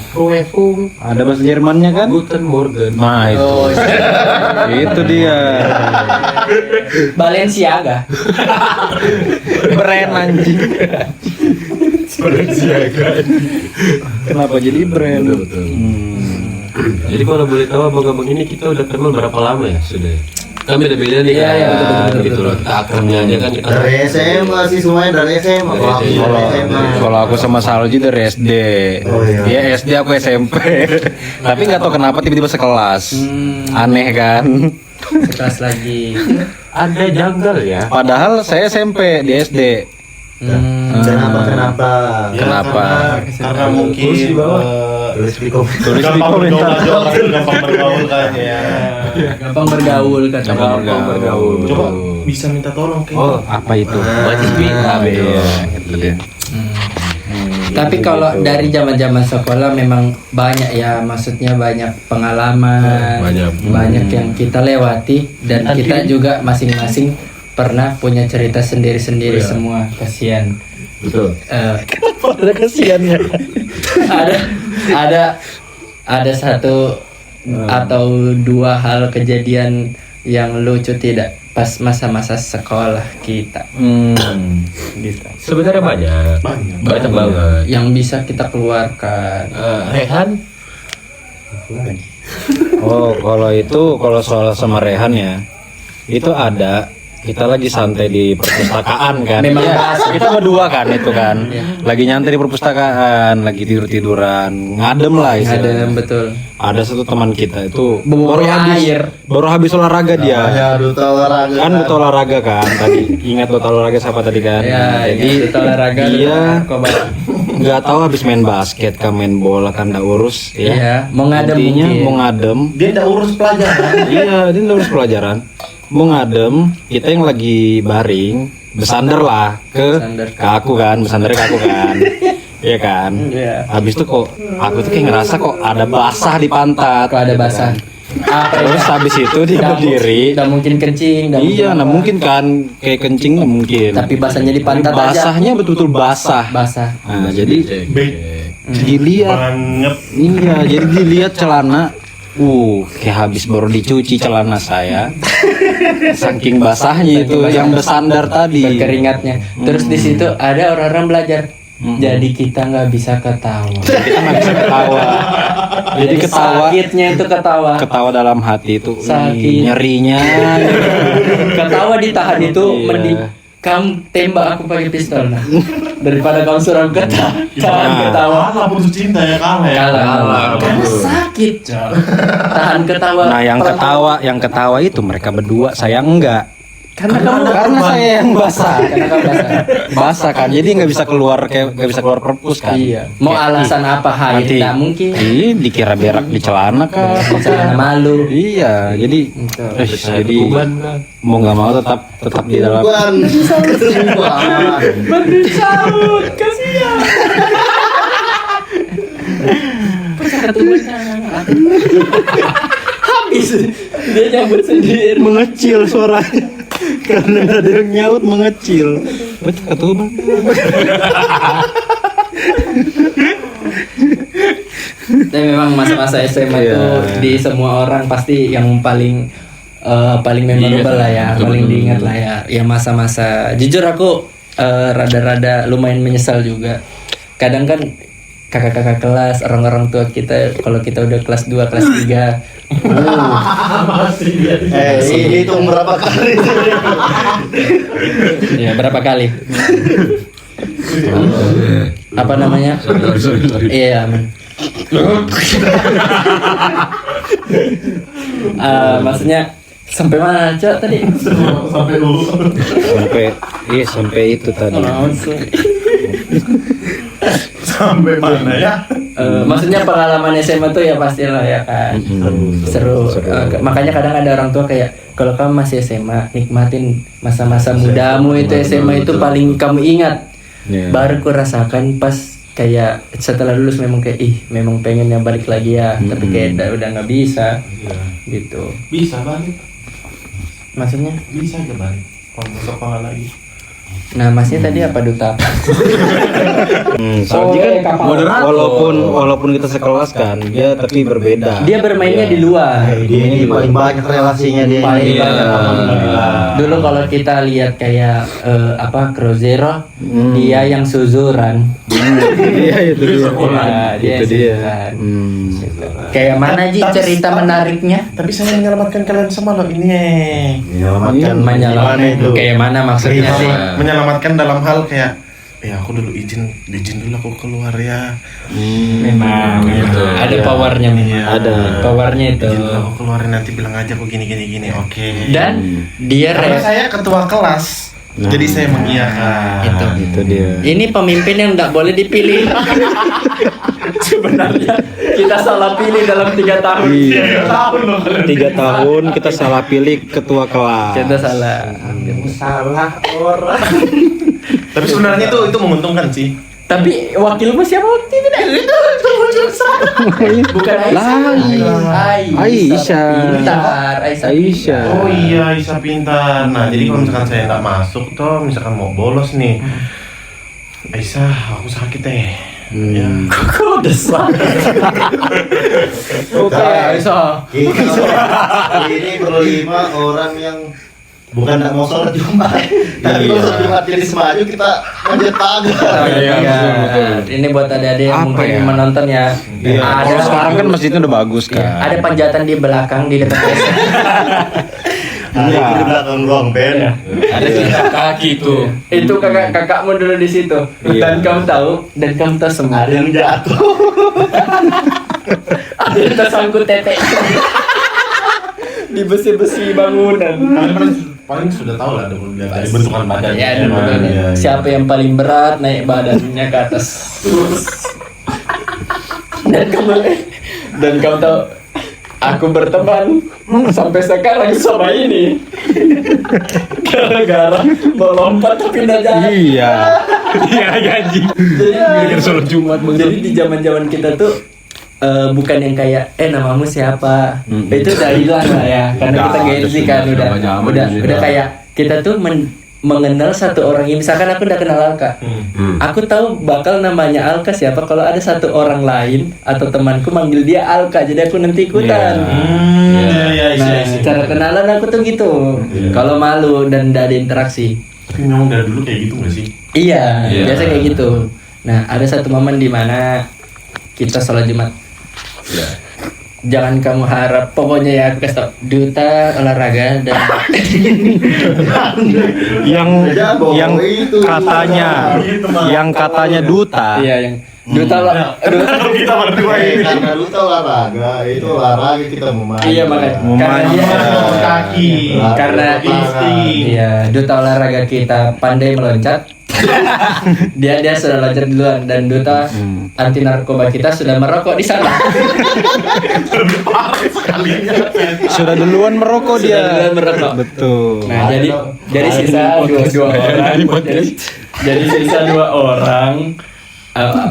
Proefung. Ada bahasa Jermannya kan? Guten Morgen. Nah itu, Oh, itu dia. Balenciaga. Brand anjing. Kenapa jadi brand? Betul. Jadi kalau boleh tahu abang-abang ini kita udah kenal berapa lama ya sudah? Kan beda-beda nih Iya, kan, betul. gitu loh. Kita akrabnya aja kan kita. Dari SMA sih semuanya dari SMA. Kalau aku dari SMA. Kalau aku sama Salji dari SD. Oh, iya. Dia SD, aku SMP. Tapi nggak tahu kenapa tiba-tiba sekelas. Aneh kan? Sekelas lagi. Ada janggal ya. Padahal saya SMP di SD. Kenapa? Ya, Kenapa? Karena mungkin tulis di komen. Tulis di Gampang bergaul komentar. aja orang itu, gampang bergaul kayaknya ya. Gampang bergaul kan. Gampang bergaul. Coba bisa minta tolong kayak. Oh, apa itu? Iya, itu dia. Tapi kalau dari zaman-zaman sekolah memang banyak ya, maksudnya banyak pengalaman, banyak yang kita lewati dan kita juga masing-masing pernah punya cerita sendiri-sendiri semua. Kasihan. Betul. Ada kasihan ya. ada satu atau dua hal kejadian yang lucu tidak pas masa-masa sekolah kita. Gitu. Sebenarnya banyak banget. Yang bisa kita keluarkan. Rehan Oh, kalau soal sama Rehan ya, itu ada. Kita lagi santai di perpustakaan kan. Memang Iya, bahas. kita berdua kan itu kan. Lagi nyantai di perpustakaan, lagi tidur-tiduran, ngadem lah istilahnya. Ada betul. Ada satu teman kita itu Bawa air. baru habis olahraga dia. Ya, duta olahraga. Kan duta olahraga kan tadi. Ingat duta olahraga siapa tadi kan? Ya, Jadi itu olahraga dia narkoba. nggak tahu habis main basket kan, main bola kan nggak urus ya. Iya, mau ngadem Intinya mungkin. mau ngadem. Dia udah urus pelajaran. Iya, dia udah urus pelajaran. Mau ngadem, kita yang lagi baring bersandar lah ke aku kan, bersandarnya ke aku kan. Iya kan? Iya. Habis itu kok aku tuh kayak ngerasa kok ada basah di pantat. Kalau ada basah. Apa Terus habis itu dia berdiri. Udah mungkin kencing, dah Iya, nah mungkin kan kayak kencing nah mungkin. Tapi basahnya di pantat aja. Basahnya betul-betul basah. Basah. Nah, jadi Baik dilihat. banget. Iya, jadi dilihat celana. Kayak habis baru dicuci celana saya. Saking basahnya itu yang bersandar tadi. Berkeringatnya. Terus di situ ada orang-orang belajar. Jadi kita nggak bisa ketawa. Kita nggak bisa ketawa. Jadi ketawa. Sakitnya itu ketawa. Ketawa dalam hati itu. Sakit. Nyerinya. Ketawa ditahan itu Iya. mending kamu tembak aku pakai pistol nah. Daripada kamu suruh ketawa. Kalah putus cinta ya kalah ya. Kalah. Karena sakit. Tahan ketawa. Nah, yang ketawa itu mereka berdua, saya enggak. Karena saya yang basah. Karena kamu basah. Basah kan, jadi nggak bisa keluar perpus kan. Iya. Mau Kayak, alasan apa haid? nanti Tidak mungkin. dikira berak di celana kan. Celana malu. Iya, jadi jadi mau nggak mau tetap di dalam. Berdisaut, kasihan. Habis dia nyambut sendiri. Mengecil suaranya karena nggak ada yang nyaut, mengecil. Betul ketuban. Dan memang masa-masa SMA itu di semua orang pasti yang paling memorable lah ya, paling diingat lah ya. Ya masa-masa. Jujur aku rada-rada lumayan menyesal juga. Kadang kan kakak-kakak kelas, orang-orang tua kita kalau kita udah kelas 2, kelas 3 Ini hitung berapa kali? ya berapa kali? Apa namanya? Iya, aman. Maksudnya sampai mana aja tadi? Sampai dulu. Sampai itu tadi. Sampai mana ya? Maksudnya pengalaman SMA tuh ya pastilah ya kan. Seru. Makanya kadang ada orang tua kayak kalau kamu masih SMA nikmatin masa-masa mudamu itu SMA itu paling kamu ingat. Baru ku rasakan pas kayak setelah lulus memang kayak memang pengennya balik lagi ya, tapi kayak udah nggak bisa. Gitu. Bisa balik. Maksudnya? Bisa aja balik. Kalau mau sekolah lagi. Nah, masnya tadi apa duta? Soalnya kan walaupun kita sekelas kan, dia tapi berbeda. Dia bermainnya di luar. Dia ini paling banyak relasinya dia. Paling ini. banyak. Dulu kalau kita lihat kayak Crozero, dia yang suzuran. Iya itu dia. Dia Itu dia. suzuran. Kayak mana Ji cerita menariknya? Tapi saya menyelamatkan kalian semua loh ini. Menyelamatkan Menyelamatkan itu. kayak mana maksudnya sih? Menyelamatkan dalam hal kayak aku dulu izin dulu aku keluar ya. Memang ada powernya memang. Ada. Powernya itu. Izin dulu aku keluarin nanti bilang aja aku gini. Oke. Dan dia Karena saya ketua kelas. Jadi saya mengiyakan. itu. Itu dia. Ini pemimpin yang tidak boleh dipilih. Sebenarnya kita salah pilih dalam 3 tahun. Iya. 3 tahun kita salah pilih ketua kelas. Kita salah. Salah orang. Tapi sebenarnya itu menguntungkan sih. Tapi wakilmu siapa waktu itu? Itu muncul salah. Bukan Aisyah. Pintar. Aisyah. Oh iya, Isa pintar. Nah, jadi kalau misalkan saya nggak masuk toh, misalkan mau bolos nih, Aisyah, aku sakit Ya. Kok udah sakit? Oke, Aisyah. Ini berlima orang yang bukan nggak mau sholat Jumat, tapi kalau sholat Jumat jadi semaju kita manjat pagar. Ini buat adik-adik yang Apa mungkin ya? menonton ya. Kalau sekarang kan masjidnya udah bagus kan. Ada panjatan di belakang di dekat WC. Ada di belakang ruang band. Ada tingkat kaki tuh. Itu kakakmu dulu di situ. Dan kamu tahu semua. Ada yang jatuh. Ada yang tersangkut tete. Di besi-besi bangunan. Paling sudah tahu lah dari bentukan badan. Ya, ada bentukannya. Siapa yang paling berat naik badannya ke atas. Dan kamu tahu, aku berteman sampai sekarang sama ini gara-gara mau lompat tapi nggak jadi. Iya. Iya gaji. Bikin sholat Jumat banget. Jadi di zaman kita tuh bukan yang kayak namamu siapa. Itu dari lah ya, karena kita gengsi kan udah kayak kita tuh mengenal satu orang ini. Misalkan aku udah kenal Alka, aku tahu bakal namanya Alka siapa kalau ada satu orang lain atau temanku manggil dia Alka, jadi aku nanti ikutan. Nah, cara kenalan aku tuh gitu. Kalau malu dan tidak ada interaksi. Tapi memang dari dulu kayak gitu nggak sih? Iya, biasa kayak gitu. Nah, ada satu momen di mana kita sholat Jumat. Jangan kamu harap, pokoknya ya aku kasih tau, duta olahraga dan yang katanya duta. iya yang duta Kita berdua ini. Karena lu tahu olahraga, itu olahraga kita memain. iya makanya Kaki. karena iya duta olahraga kita pandai meloncat. dia sudah loncat duluan dan duta anti narkoba kita sudah merokok di sana. Sudah duluan merokok dia. Sudah duluan merokok. Betul. Nah, jadi sisa dua orang. Jadi sisa 2 orang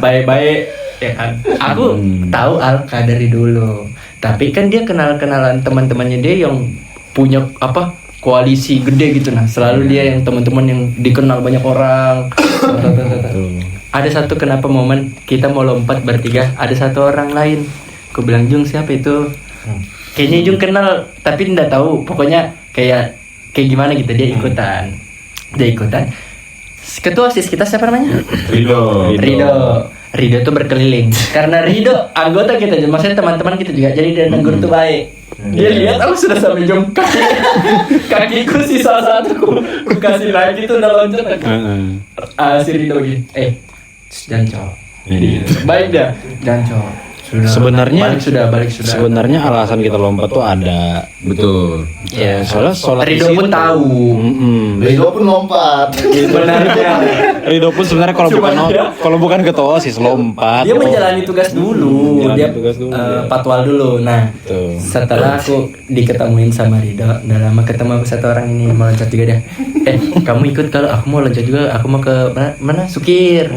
baik-baik ya kan. Aku tahu Alka dari dulu. Tapi kan dia kenal-kenalan teman-temannya dia yang punya koalisi gede gitu. Nah, selalu dia yang teman-teman yang dikenal banyak orang. Ada satu kenapa momen kita mau lompat bertiga, ada satu orang lain. Aku bilang, "Jung, siapa itu?" Kayaknya Jung kenal, tapi enggak tahu. Pokoknya kayak gimana gitu, dia ikutan. Ketua OSIS kita siapa namanya? Rido tuh berkeliling. Karena Rido anggota kita, maksudnya teman-teman kita juga. Jadi dia negur tuh baik. Dia lihat aku sudah sampai jam kakiku sisa satu ku kasih lagi tuh udah loncat. Si Rido gini, jangan cowok. Baik dah, jangan cowok. Sebenarnya balik sudah. Sebenarnya alasan kita lompat tuh ada. Betul. Ya, Soalnya sholat Rido pun tahu. Rido pun lompat. Sebenarnya Rido pun sebenarnya kalau bukan ketua OSIS lompat. dia menjalani tugas dulu. Menjalani Dia tugas dulu, patwal dulu. Nah, Betul. setelah aku diketemuin sama Rido, udah lama ketemu aku satu orang ini mau loncat juga dia. Kamu ikut kalau aku mau loncat juga. Aku mau ke mana? Sukir.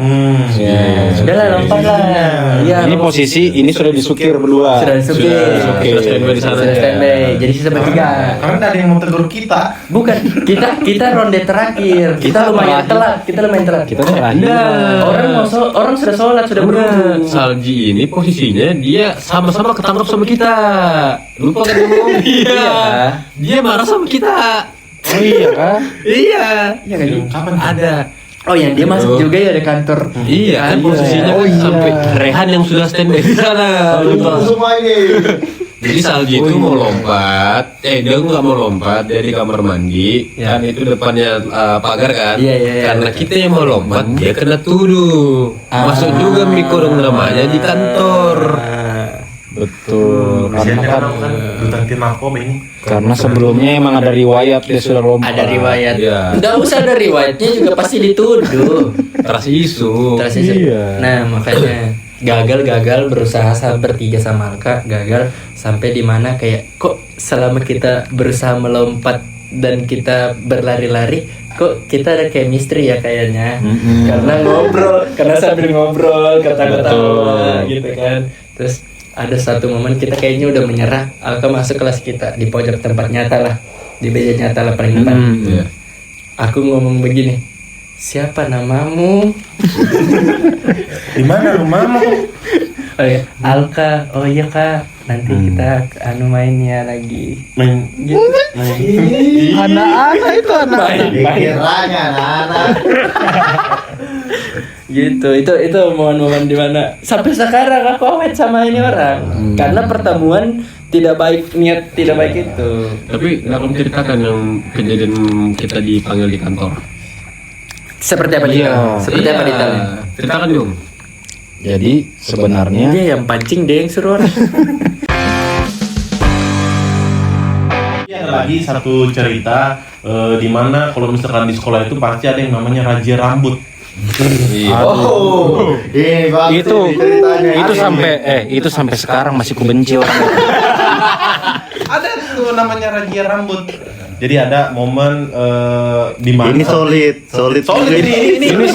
Sudahlah lompat lah. Iya. Ini posisi ini sudah disukir berdua. Sudah disukir. Sudah standby di sana. Sudah standby. Jadi sisa bertiga. Karena ada yang mau tegur kita. Bukan, kita ronde terakhir. Kita lumayan telat. Kita terakhir. Orang sudah sholat, sudah berdua. Salji ini posisinya dia sama-sama ketangkap sama kita. Lupa kan kamu? Iya. Dia marah sama kita. Oh iya kah? Iya. Iya kan? Kapan Ada. Oh ya, dia masuk juga ya di kantor. Iya, kan posisinya kan sampai Rehan yang sudah standby di sana. Itu semua ini. Jadi Salji itu mau lompat, dia nggak mau lompat, dia di kamar mandi, kan itu depannya pagar kan. Iya. Karena kita yang mau lompat, dia kena tuduh. Masuk juga mikurung namanya di kantor. Betul. Kasihan Karena kan duta anti narkoba ini. Karena sebelumnya emang ada riwayat dia sudah lompat. Ada riwayat. Iya. Nggak usah ada riwayatnya juga pasti dituduh. Teras isu. Terus itu. Iya. Nah makanya gagal berusaha bertiga sama Alka, gagal sampai di mana kayak kok selama kita berusaha melompat dan kita berlari-lari kok kita ada chemistry ya kayaknya. Karena sambil ngobrol kata-kata gitu kan. Terus ada satu momen kita kayaknya udah menyerah, Alka masuk kelas kita di pojok tempat nyata lah, di meja nyata lah paling depan. Aku ngomong begini, siapa namamu? Di mana rumahmu? Oh ya, Alka. Oh iya Kak, nanti kita main ya lagi. Main Gitu. Anak-anak itu Main. Pikirannya anak. Gitu. Itu momen-momen dimana sampai sekarang aku awet sama ini orang. Karena pertemuan tidak baik, niat tidak baik itu. Tapi nggak kamu ceritakan yang kejadian kita dipanggil di kantor. Seperti apa dia? Seperti apa detailnya? Ceritakan dong. Jadi sebenarnya Dia yang pancing, dia yang suruh orang. Ada lagi satu cerita di mana kalau misalkan di sekolah itu pasti ada yang namanya raja rambut. Oh, ini bagus itu nih ceritanya. itu sampai sekarang masih kubenci orang. Ada tuh namanya raja rambut. Jadi ada momen di mana Ini solid. Ini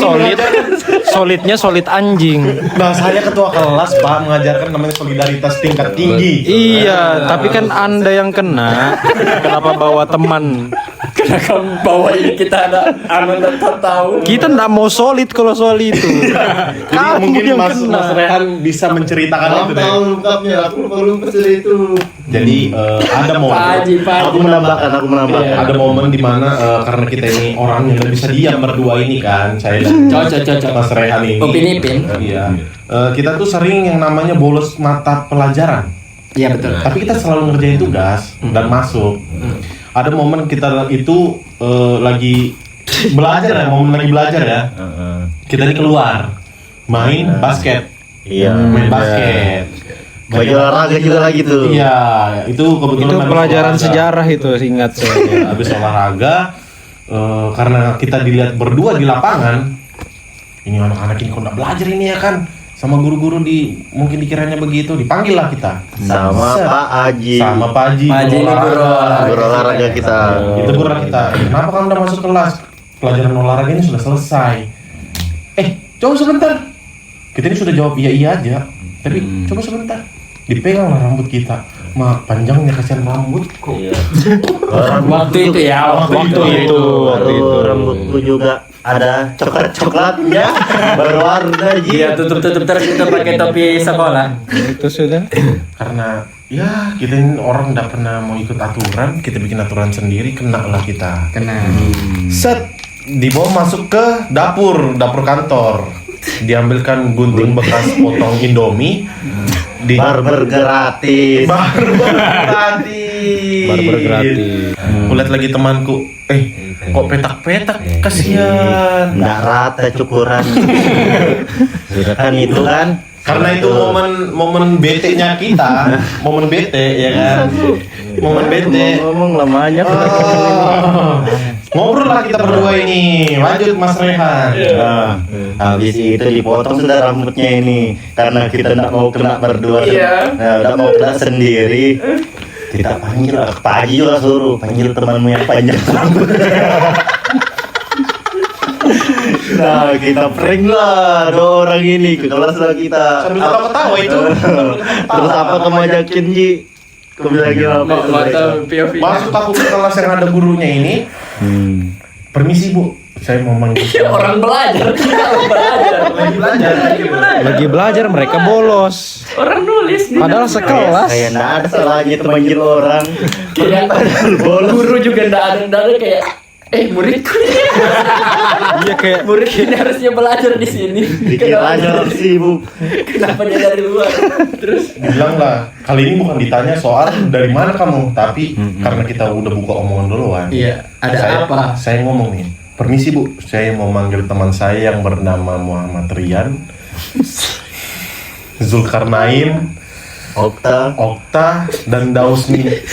solidnya solid anjing. Nah, saya ketua kelas Pak mengajarkan namanya solidaritas tingkat tinggi. Iya, tapi kan Anda yang kena. Kenapa bawa teman? Karena kamu bawa ini kita ada anak tahu. Kita nggak mau solid kalau soal itu. Jadi mungkin yang Mas kena. Rehan bisa menceritakan itu deh. Tahu lengkapnya, aku lupa cerita itu. Jadi ada momen Aku menambahkan. ada momen di mana karena kita ini orang yang lebih bisa diam berdua ini kan, saya dan Cocok. Mas Rehan ini. Upin Ipin. Iya. Kita tuh sering yang namanya bolos mata pelajaran. Iya betul. Tapi kita selalu ngerjain tugas dan masuk. Ada momen kita itu lagi belajar ya, momen lagi belajar ya. Kita ini keluar main basket. Iya. Main basket. Bagi olahraga juga lagi tuh. Iya, itu kebetulan Itu habis pelajaran olahraga. sejarah itu, ingat saya. Ya, habis olahraga karena kita dilihat berdua di lapangan, ini anak-anak ini kok nggak belajar ini ya kan, sama guru-guru mungkin dikiranya begitu, dipanggil lah kita Sama Pak Aji. sama Pak Haji, Pak Haji ini guru Guru olahraga kita. itu guru kita. Kenapa kamu udah masuk kelas? Pelajaran olahraga ini sudah selesai. Coba sebentar. Kita ini sudah jawab iya aja, tapi coba sebentar. Dipegang lah rambut kita. Panjangnya kasihan rambut kok. Waktu itu ya, Waktu itu. Baru rambutku juga ada coklat-coklatnya. Berwarna Iya tutup terus kita pakai topi sekolah. Itu sudah. Karena ya kita ini orang nggak pernah mau ikut aturan, kita bikin aturan sendiri, kena lah kita. Kena. Set dibawa masuk ke dapur kantor, diambilkan gunting bekas potong Indomie, barber gratis. Barber gratis. Kulihat lagi temanku, kok petak-petak, kasihan. Nggak rata cukuran. Kan itu kan. Karena itu momen bete-nya kita, momen bete ya kan, momen bete. Ngomong lamanya. Ngobrol lah kita berdua ini. Lanjut Mas Rehan. Habis itu dipotong sudah rambutnya ini karena kita tidak mau kena berdua. Tidak mau kena sendiri. Kita panggil Pak Haji juga suruh panggil temanmu yang panjang rambut. Nah kita prank lah dua orang ini ke kelas lah kita. Sambil ketawa itu. Terus apa kamu ajakin Ji? Kamu bilang gimana? POV. Masuk aku ke kelas yang ada gurunya ini. Permisi Bu, saya mau manggil. Orang belajar, kita belajar. Lagi belajar. Mereka bolos. Orang nulis nih. Padahal sekelas. Kayak nggak ada salahnya itu manggil orang. Kayak guru juga nggak ada kayak muridku ini. Iya kayak Murid ini harusnya belajar di sini. Dikiranya sibuk. Kenapa dia dari luar? Terus Dibilang lah, kali ini bukan ditanya soal dari mana kamu, tapi karena kita udah buka omongan duluan. iya, ada apa? Saya ngomong nih, permisi Bu, saya mau manggil teman saya yang bernama Muhammad Rian, Zulkarnain, Okta, dan Dausni.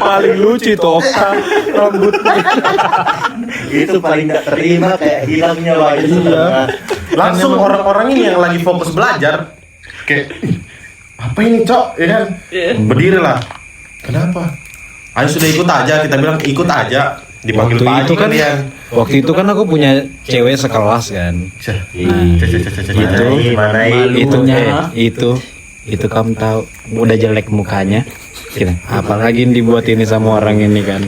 paling lucu itu Okta rambutnya. Itu paling nggak terima kayak hilangnya wajah. Langsung orang-orang ini yang lagi fokus belajar kayak apa ini cok, ya kan? Berdiri lah. Kenapa? Ayo sudah ikut aja, kita bilang ikut aja. Dipanggil Pak Haji kalian. Waktu itu kan aku punya cewek sekelas kan. Itu kamu tahu udah jelek mukanya. Gitu. Apalagi dibuat ini sama orang ini kan.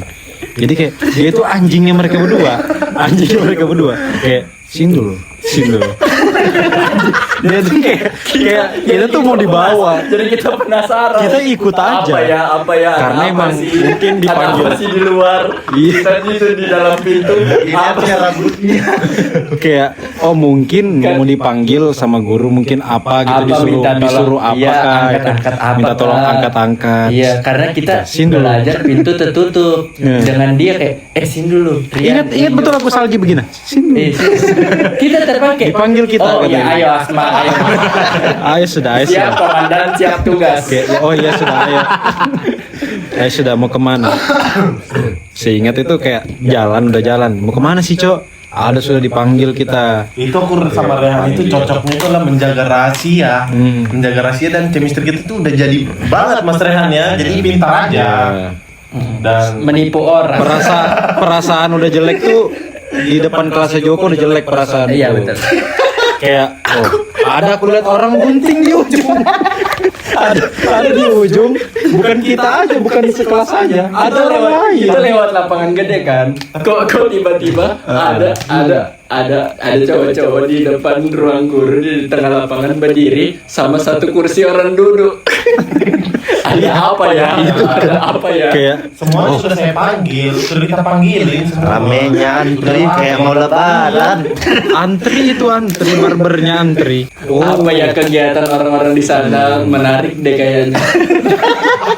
Jadi kayak dia itu anjingnya mereka berdua. Kayak sini dulu. Dia tuh kayak kita tuh mau dibawa. Jadi kita penasaran. Kita ikut aja. Apa ya? Karena emang mungkin dipanggil. Ada apa sih di luar? Kita itu di dalam pintu. Apa rambutnya? Kayak mungkin mau dipanggil sama guru mungkin apa gitu disuruh apa angkat apa, minta tolong angkat-angkat. Iya, karena kita belajar pintu tertutup. Dengan dia kayak sini dulu. Ingat betul aku salji begini. Sini. Kita terpakai. Dipanggil kita. Oh iya, ayo Asma, ayo. Ayo sudah. Siap komandan, siap tugas. Oh iya sudah, ayo. Ayo sudah mau kemana? Seingat itu kayak udah jalan. Mau kemana sih Cok? Ada sudah dipanggil kita. Itu aku sama Rehan itu cocoknya itu lah menjaga rahasia dan chemistry kita tuh udah jadi banget Mas Rehan ya. Jadi pintar aja dan menipu orang. Perasaan udah jelek tuh di depan kelasnya Joko udah jelek perasaan. Iya betul. Kayak ada aku lihat orang gunting di ujung. ada di ujung, bukan kita aja, bukan di sekelas aja, ada orang lain. Kita lewat lapangan gede kan. Kok tiba-tiba ada cowok-cowok di depan ruang guru di tengah lapangan berdiri sama satu kursi orang duduk. Ada apa ya? Kayak semuanya sudah saya panggil, sudah kita panggilin. Ramenya antri kayak mau lebaran. antri barbernya antri. Apa ya kegiatan orang-orang di sana menarik deh kayaknya.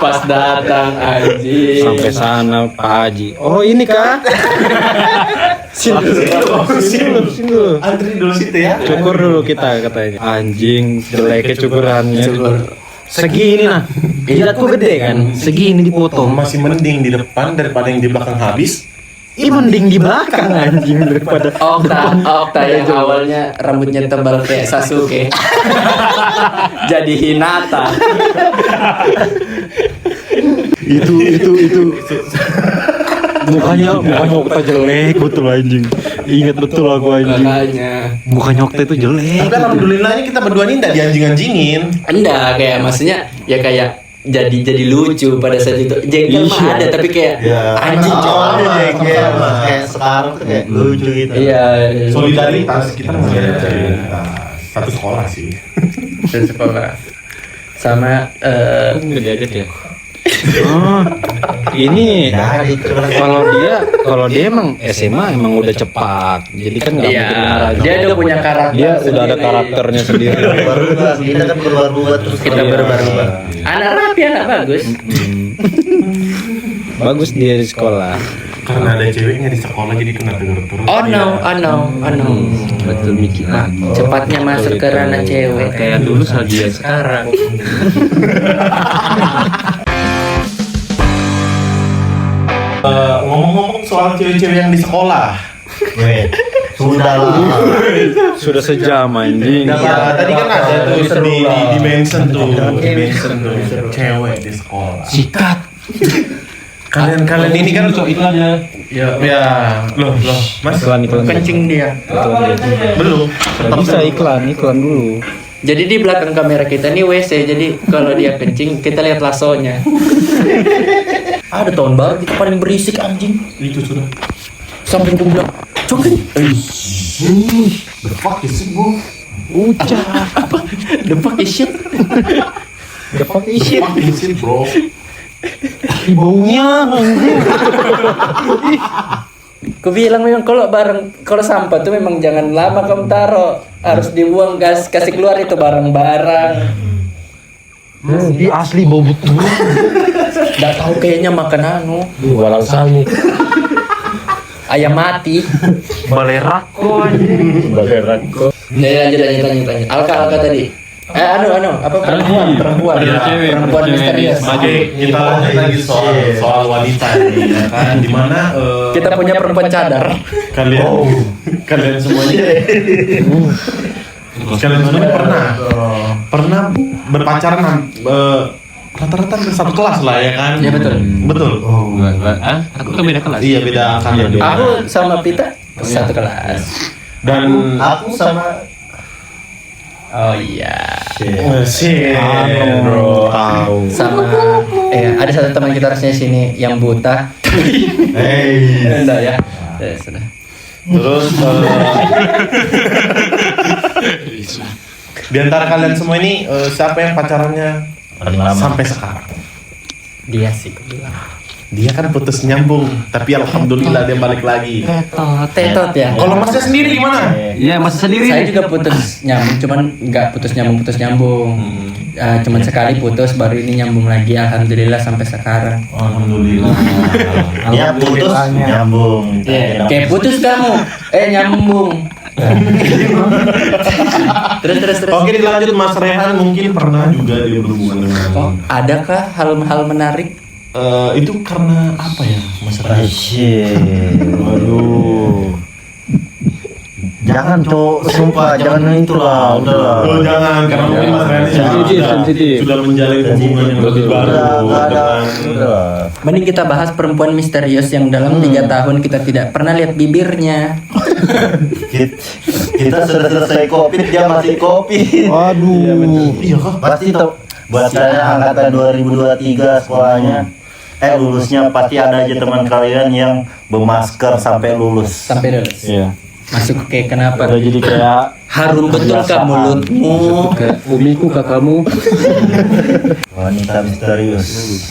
Pas datang Haji. Sampai sana Pak Haji. Oh ini kah? Sini dulu. Antri dulu situ ya. Cukur dulu kita katanya. Anjing jelek kecukurannya. Segini nah. Jidatku gede kan. Segini dipotong. Masih mending di depan daripada yang di belakang habis. Mending di belakang anjing daripada Okta yang awalnya rambutnya tebal kayak Sasuke. Jadi Hinata. itu mukanya Okta jelek betul anjing. Ingat betul aku anjing. Makanya Mukanya Okta itu jelek. Tapi alhamdulillahnya kita berdua ini tidak dianjing-anjingin. enggak kayak maksudnya ya kayak jadi lucu pada saat itu. Jengkel mah ada tapi kayak anjing cowok. Kayak sekarang tuh kayak lucu gitu. Iya. Solidaritas kita satu sekolah sih. Dan sekolah sama Gede aja dia. Ini kalau dia emang SMA emang udah cepat, jadi kan nggak iya, mungkin marah. dia udah punya karakter. Dia udah ada sendiri. karakternya sendiri. Kita kan berubah terus. Kita berubah. Anak rapi, anak bagus. Bagus dia di sekolah. Karena ada ceweknya di sekolah jadi kena denger terus. Oh no. Betul mikir. Cepatnya masuk ke ranah cewek. Kayak dulu saja sekarang. Ngomong-ngomong soal cewek-cewek yang di sekolah. Sudah lah. Sudah sejam anjing. Nah, tadi kan ada tuh di mention tuh cewek di sekolah. Sikat. Kalian ini kan iklannya. Ya, loh, Mas. Iklan. Kencing dia. Belum. Bisa iklan dulu. Jadi di belakang kamera kita nih WC. Jadi kalau dia kencing kita lihat lasonya. Ada tahun baru kita paling berisik anjing. Itu sudah. Sampai gue bilang, "Cokin." The fuck is it, bro? Apa? The fuck is shit? The fuck is shit. Fuck is it, bro? Baunya anjing. Aku bilang memang kalau sampah tuh memang jangan lama kamu taruh, harus dibuang kasih keluar itu barang-barang. Dia asli bau betul. Nggak tahu kayaknya makan Walang sangit. ayam mati. Balerako anjing. Balerako. Lanjut. Alka tadi. apa perempuan misterius. Oke, kita lanjut lagi soal wanita ini ya kan, dimana Kita punya perempuan cadar. kalian semuanya pernah berpacaran rata-rata hampir satu kelas lah ya kan? Iya betul. Aku kan beda kelas. Iya beda angkatan. Aku sama Pita satu kelas. Dan Aku sama Oh iya. sih bro. Tahu. Sama ada satu teman kita harusnya sini yang buta. Enggak ya. Ya sudah. Terus di antara kalian semua ini siapa yang pacarannya paling lama. sampai sekarang? Dia sih aku bilang. Dia kan putus nyambung, tapi alhamdulillah dia balik lagi. Tetot ya. Kalau masnya sendiri gimana? Iya, masih sendiri. Saya juga putus nyambung, cuman nggak putus nyambung. Cuman sekali putus, baru ini nyambung lagi. Alhamdulillah sampai sekarang. Alhamdulillah. Dia putus nyambung. Kayak putus kamu, nyambung. terus. Oke, dilanjut Mas Rehan, mungkin pernah juga dia berhubungan dengan Adakah hal-hal menarik? itu karena apa ya Mas Rehan? Waduh. Jangan cowok, sumpah jangan itulah, udahlah. Oh jangan, karena mungkin Mas Rehan sudah menjalin hubungan yang lebih baru dengan Udah. Mending kita bahas perempuan misterius yang dalam 3 tahun kita tidak pernah lihat bibirnya. Kita sudah selesai COVID, dia masih COVID. Waduh. Iya kah? Pasti tuh buat saya angkatan 2023 sekolahnya. Lulusnya pasti ada aja teman kalian yang bermasker sampai lulus. Sampai lulus. Iya. Masuk kayak kenapa? Udah jadi kayak Harum betul kah mulutmu? umiku kakakmu. Wanita misterius.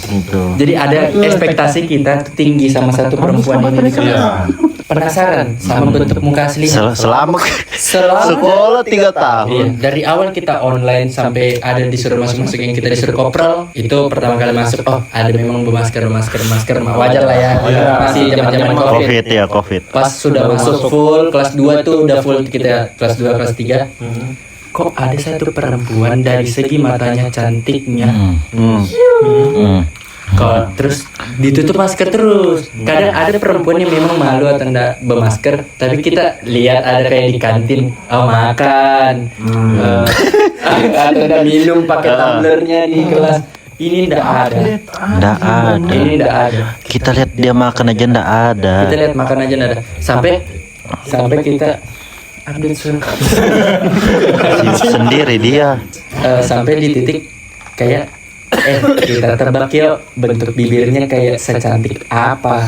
Gitu. Jadi ada ekspektasi kita tuh tinggi sama satu perempuan ini di kelas. Penasaran sama bentuk muka aslinya? Selama Selama sekolah 3 tahun. Iya, dari awal kita online sampai ada disuruh masuk yang kita disuruh kopral, itu pertama kali masuk, oh ada memang bermasker, wajar lah ya, masih zaman COVID ya, COVID. Pas sudah masuk full, kelas 2 tuh udah full kita, kelas 2, kelas 3. Kok ada satu perempuan dari segi matanya cantiknya, kok terus ditutup masker terus. Kadang ada perempuan yang memang malu atau enggak bermasker, tapi kita lihat ada kayak di kantin, makan, atau enggak minum pakai tumblernya di kelas. Ini enggak ada. Nggak ada. Ini enggak ada. Kita lihat dia makan aja nggak ada. Kita lihat makan aja enggak ada. Sampai kita update Sendiri dia. sampai di titik kayak kita tebak yuk bentuk bibirnya kayak secantik apa.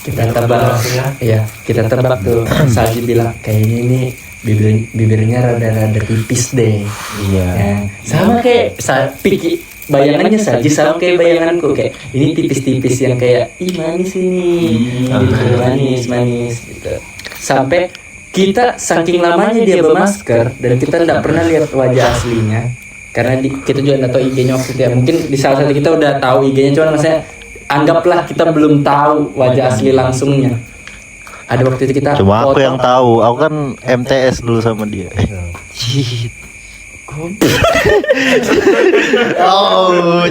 Kita tebak ya, kita tebak tuh. Saji bilang kayaknya ini bibirnya rada-rada tipis deh. Iya. Ya, sama kayak bayangannya Saji sama kayak bayanganku, kayak ini tipis-tipis yang kayak manis ini, gitu, manis gitu. Sampai kita saking lamanya dia bermasker dan kita tidak pernah lihat wajah aslinya. Karena kita juga nggak tahu IG-nya waktu itu ya. Mungkin di salah satu kita udah tahu IG-nya, cuman maksudnya anggaplah kita belum tahu wajah asli langsungnya. Ada waktu itu kita Cuma aku foto. yang tahu. Aku kan MTS dulu sama dia. Cheat.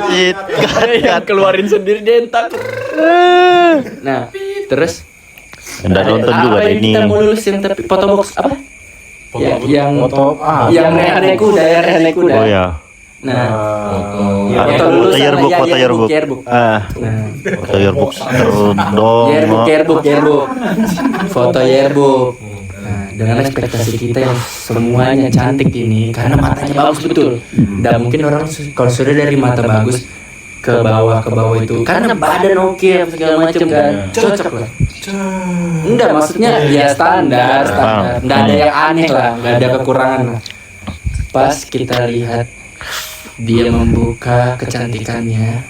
Cheat. yang keluarin sendiri dentak. Nah, terus Udah nonton juga apa deh yang ini. kita mau lulus yang foto box apa? Yang rehane kuda, Oh ya. Nah, Foto lulusan yearbook, lah, foto yearbook. yearbook. Ah, Nah, foto yearbook terus dong. yearbook. Foto yearbook. Nah, dengan ekspektasi kita yang semuanya cantik ini karena matanya bagus betul. Dan mungkin orang kalau sudah dari mata bagus ke bawah itu karena badan oke segala macam kan cocok lah. Enggak, maksudnya ya standar. Enggak ada yang aneh lah, enggak ada kekurangan lah. Pas kita lihat dia membuka kecantikannya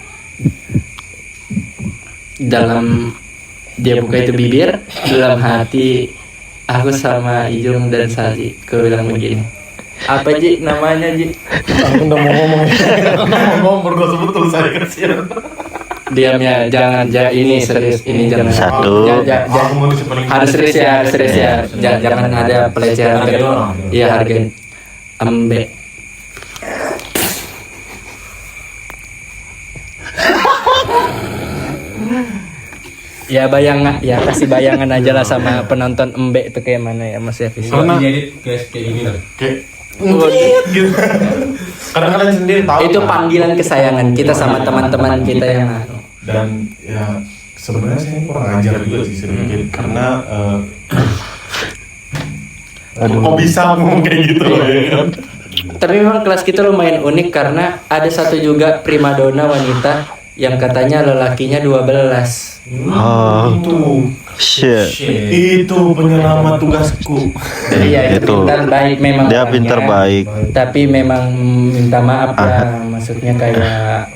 dalam dia buka itu bibir, dalam hati aku sama Ijung dan Saji aku bilang begini, apa Ji namanya Ji? Aku udah mau ngomong berdua sebut tuh saya kecil. Diamnya jangan ini serius, ini jangan Satu. Aku mau paling harus serius ya. Jangan ada pelecehan. Iya harga Ambe. Ya bayangan, ya kasih bayangan aja lah sama penonton Embe itu kayak mana ya Mas Yafi. Karena kayak gini lah. kayak gitu. Karena kalian sendiri tahu. Itu kan? panggilan kesayangan kita sama teman-teman kita yang Dan ya sebenarnya saya kurang ajar juga sih sedikit karena kok bisa ngomong kayak gitu ya kan? Tapi memang kelas kita lumayan unik karena ada satu juga primadona wanita yang katanya lelakinya 12. Oh, Itu shit. itu penyelamat tugasku. Iya, Itu. pintar baik memang. Dia orangnya. pintar baik. Tapi memang minta maaf ya, maksudnya kayak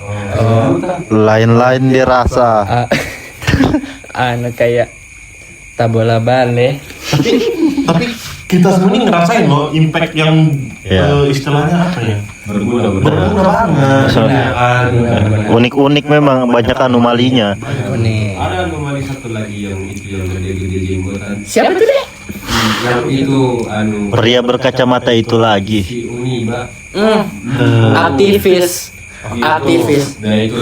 Lain-lain dirasa. anu kayak tabola bale. Tapi kita semua ini ngerasain loh impact yang istilahnya apa ya? Berguna Berguna banget. So- Ya kan? Unik-unik memang, banyak anomalinya. Nih. Ada anomali satu lagi yang itu yang gede-gede jenggotan. Siapa tuh deh? Yang itu anu Pria berkacamata itu lagi. si Uni, Mbak. Aktivis. Aktivis. Nah itu.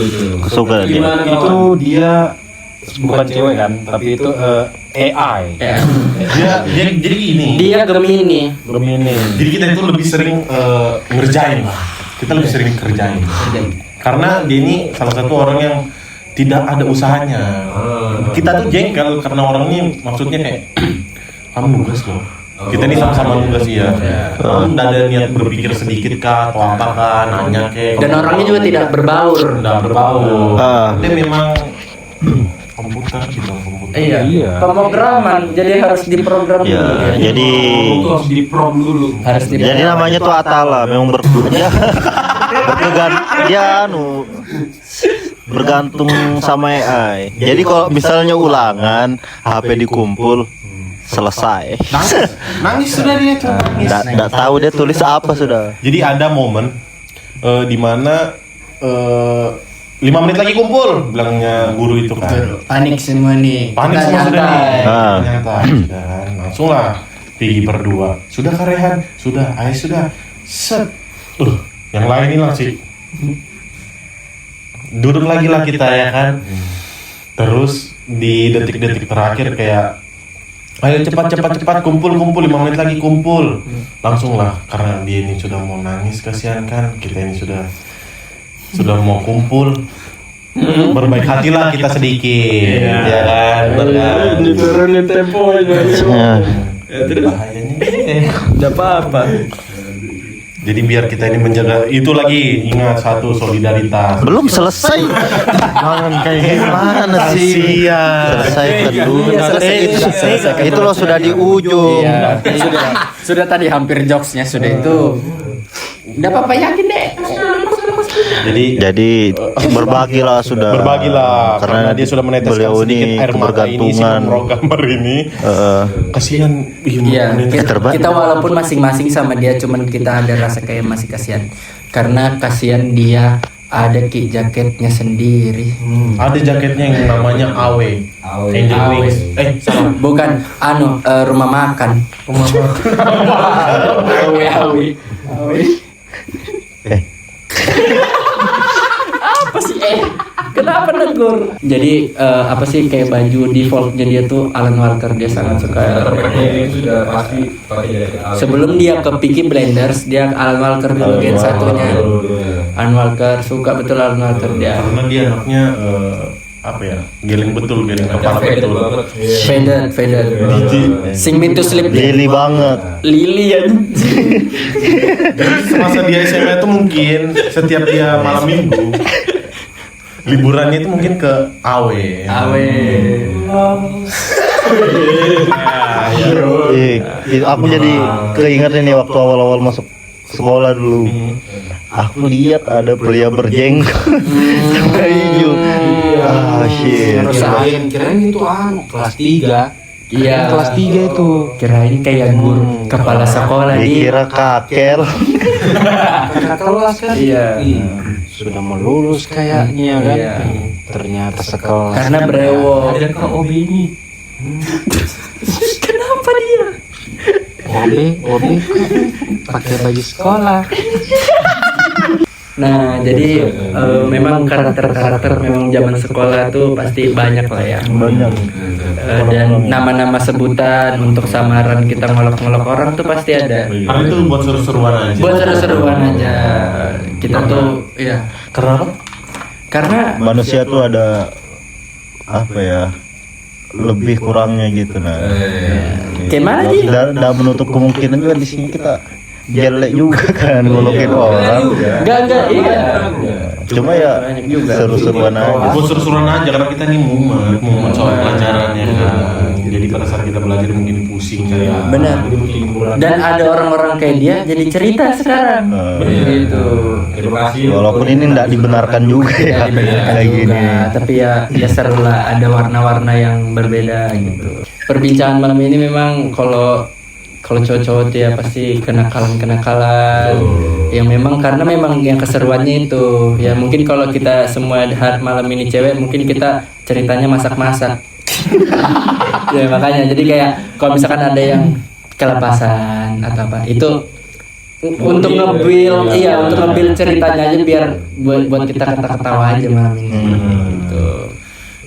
Suka dia. Gimana Itu kawan? dia bukan cewek kan, tapi itu AI. Ya. Dia jadi gini. Dia Gemini. Gemini. Jadi kita itu lebih sering ngerjain lah. Kita lebih sering kerjain. Karena dia ini salah satu orang yang tidak ada usahanya. Kita tuh jengkel karena orangnya maksudnya kayak kamu nugas loh. Kita ini sama-sama nugas ya. Kamu tidak ada niat berpikir sedikit kah atau apa kah, nanya kayak. Dan orangnya juga tidak berbaur. Tidak berbaur. Ah. Dia memang komputer gitu, komputer. Iya. Pemrograman, jadi harus diprogram Ya, dulu. jadi Itu harus di prom dulu. Harus jadi namanya tuh Atala, memang dia dia bergantung sama AI. Jadi kalau misalnya ulangan, HP dikumpul, selesai. Nangis sudah dia tuh. Nggak tahu dia tulis apa sudah. Jadi ada momen di mana 5 menit lagi kumpul, bilangnya guru itu kan. Panik semua nih. Panik Kita semua sudah nih. nyantai. Ah. Nyantai sudah kan. Langsung lah pergi berdua. Sudah Karehan? Sudah. Ayah sudah. Set. Yang lain hilang sih. Duduk lagi lah kita ya kan. Terus di detik-detik terakhir kayak ayo cepat kumpul 5 menit lagi kumpul. Langsung lah karena dia ini sudah mau nangis, kasihan kan. Kita ini sudah mau kumpul. Berbaik hatilah kita sedikit. Ya kan? Diturunin temponya. Bahayanya Udah apa-apa. jadi biar kita ini menjaga itu lagi, ingat satu solidaritas. Belum selesai. Jangan kayak gimana sih? Selesai dulu. Iya, selesai. Itu loh sudah di ujung. Iya, sudah tadi hampir jokesnya sudah itu. Udah apa yakin deh. Jadi Berbagilah sudah. berbagilah karena dia sudah meneteskan beliau sedikit ini air mata ini si kebergantungan. pemrogramer ini. Kasihan. Iya, Terbaik. kita walaupun masing-masing sama dia, cuman kita ada rasa kayak masih kasihan. Karena kasihan dia ada kit jaketnya sendiri. Ada jaketnya yang namanya AW. Angel AW. Wings. Salah. Bukan rumah makan. Awi. Apa sih Kenapa negur? Jadi apa sih kayak baju defaultnya dia tuh Alan Walker, dia sangat suka. Itu sudah pasti pakai jaket awet. Sebelum dia ke Peaky Blinders, dia Alan Walker dulu gen satunya. Alan Walker suka betul Alan Walker dia. Karena dia anaknya apa ya? Geleng betul, geleng kepala betul. Faded. Sing me to sleep. Lili banget. Lili ya. Semasa dia SMA itu mungkin setiap dia malam minggu liburannya itu mungkin ke AW. Aku jadi keinget ini waktu awal-awal masuk sekolah dulu. Aku lihat ada pria berjenggot hijau. Shit. Kirain itu kelas 3. Iya. Kelas 3 itu. Kirain kayak guru kepala sekolah di. Dikira kakel. Kakak kelas kan. Iya. Sudah mau lulus kayaknya kan. Iya. Ternyata sekelas. Karena brewo. Ada ke OB ini. Kenapa dia? OB pakai baju sekolah. Nah, jadi memang karakter-karakter memang zaman sekolah tuh pasti banyak lah ya. Banyak. Dan nama-nama sebutan untuk samaran kita ngolok-ngolok orang tuh pasti ada. Karena itu buat seru-seruan aja. Buat seru-seruan aja. Kita tuh ya. Karena apa? Karena Manusia tuh ada apa ya? Lebih kurangnya gitu nah. gimana sih? Dan menutup kemungkinan juga di sini kita jelek juga kan ngolokin orang. Enggak, iya. Cuma ya seru-seruan aja. Buat seru-seruan aja karena kita nih mumet soal pelajarannya kan. Jadi pada saat kita belajar mungkin pusing kayak. Benar. Dan ada orang-orang kayak dia jadi cerita sekarang. Gitu. Walaupun ini nggak dibenarkan juga ya kayak gini. Tapi ya seru lah, ada warna-warna yang berbeda gitu. Perbincangan malam ini memang kalau cowok-cowok tuh ya pasti kenakalan-kenakalan yang memang karena memang yang keseruannya itu ya mungkin kalau kita semua malam ini cewek mungkin kita ceritanya masak-masak. Ya makanya jadi kayak kalau misalkan ada yang kelepasan atau apa itu untuk nge-build ceritanya aja biar buat kita ketawa aja malam ini. Gitu.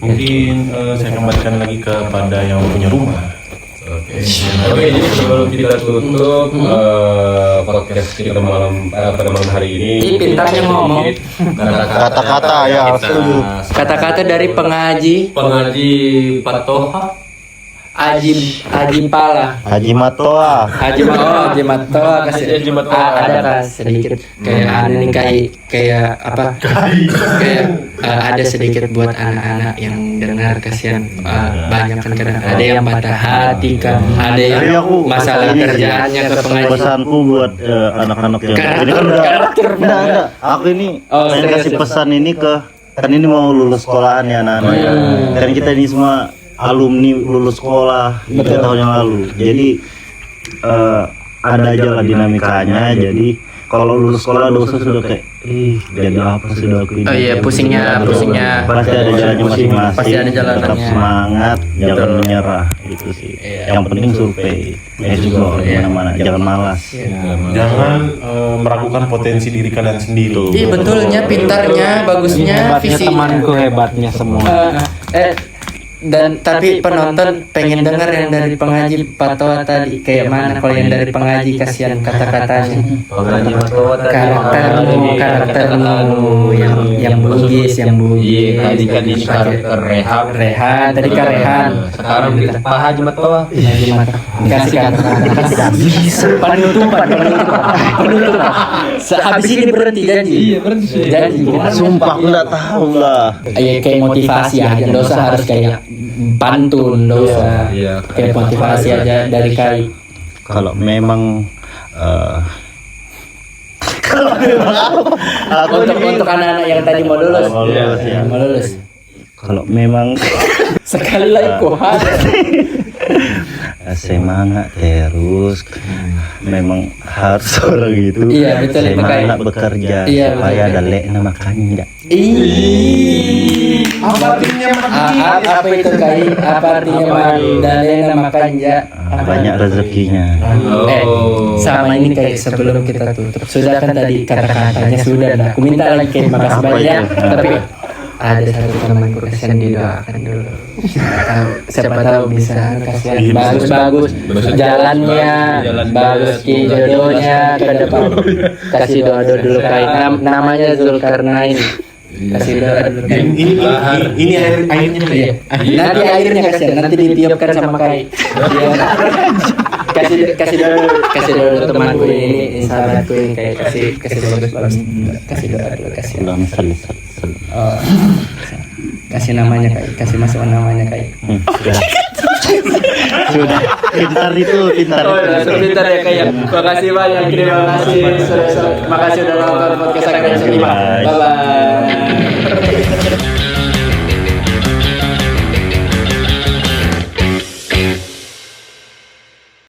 Mungkin saya kembalikan lagi kepada yang punya rumah. Oke, jadi sebelum kita tutup podcast kita pada malam hari ini. Ini pintarnya ngomong. Kata-kata ya setuju. Kata-kata dari pengaji Patoha. Haji Pala. Haji Matoa. Haji Matoa kasih. Haji Matoa. Ada sedikit kayak ada nih kayak apa? Kayak ada sedikit buat anak-anak yang dengar kasihan banyak kan kadang ada yang patah hati kan, ada yang Jadi aku masalah ini kerjaannya ke pengaji. pesanku buat anak-anak yang Karakter- ini kan udah karakter enggak. Aku ini pengen kasih pesan ini ke kan ini mau lulus sekolahan ya anak-anak. Kan kita ini semua alumni lulus sekolah 3 tahun yang lalu. Jadi ada aja lah dinamikanya. Jadi kalau lulus sekolah dosa sudah kayak jadi apa sudah aku ini. Oh iya, pusingnya. Pasti ada jalannya masing-masing. Pasti ada jalanannya. Tetap semangat, jangan menyerah itu sih. Yang penting survei, explore mana-mana, jangan malas. Jangan meragukan potensi diri kalian sendiri. Iya betulnya, pintarnya, bagusnya, Hebatnya visi. temanku, hebatnya semua. Dan tapi penonton pengen dengar yang dari pengaji Patoa tadi kayak mana kalau yang dari pengaji kasihan kata-katanya. Karaktermu yang bugis. Tadi kan ini karakter Rehan tadi Rehan. Sekarang kita Pak Haji Matoa. Kasih kata-kata. Bisa penutupan. Habis ini berhenti janji. Janji. Sumpah aku nggak tahu lah. Ya kayak motivasi aja, nggak usah harus kayak pantun, nggak usah. Kayak motivasi aja dari Kai. Kalau memang aku Untuk anak-anak yang tadi mau lulus. Mau lulus. kalau memang Sekali lagi kuat. semangat terus memang harus orang itu Iya, betul, itu kayak- semangat bekerja Iya, supaya betul. ada lekna makannya. Apa artinya Apa itu Kai? Apa artinya mandalena makanja? Banyak rezekinya. Sama ini kayak sebelum kita tutup. Sudah kan tadi kata-katanya sudah. Aku minta lagi kayak makasih Apa banyak. itu? Tapi ada satu temanku kasihan didoakan dulu. Siapa tahu bisa kasihan bagus jalannya, bagus jodohnya ke depan. Kasih doa dulu Kai. Namanya Zulkarnain. Kasih doa dulu Kai. Ini airnya ya. Nanti airnya kasihan, nanti ditiupkan sama Kai. Kasih doa temanku ini, sahabatku ini kayak kasih bagus. Kasih doa dulu kasih. Ulang sekali. Kasih namanya Kai, kasih masukan namanya Kai. Sudah. Pintar itu. Sebentar ya Kai. Makasih banyak, terima kasih. Makasih udah nonton podcast Akademi 5. Bye bye.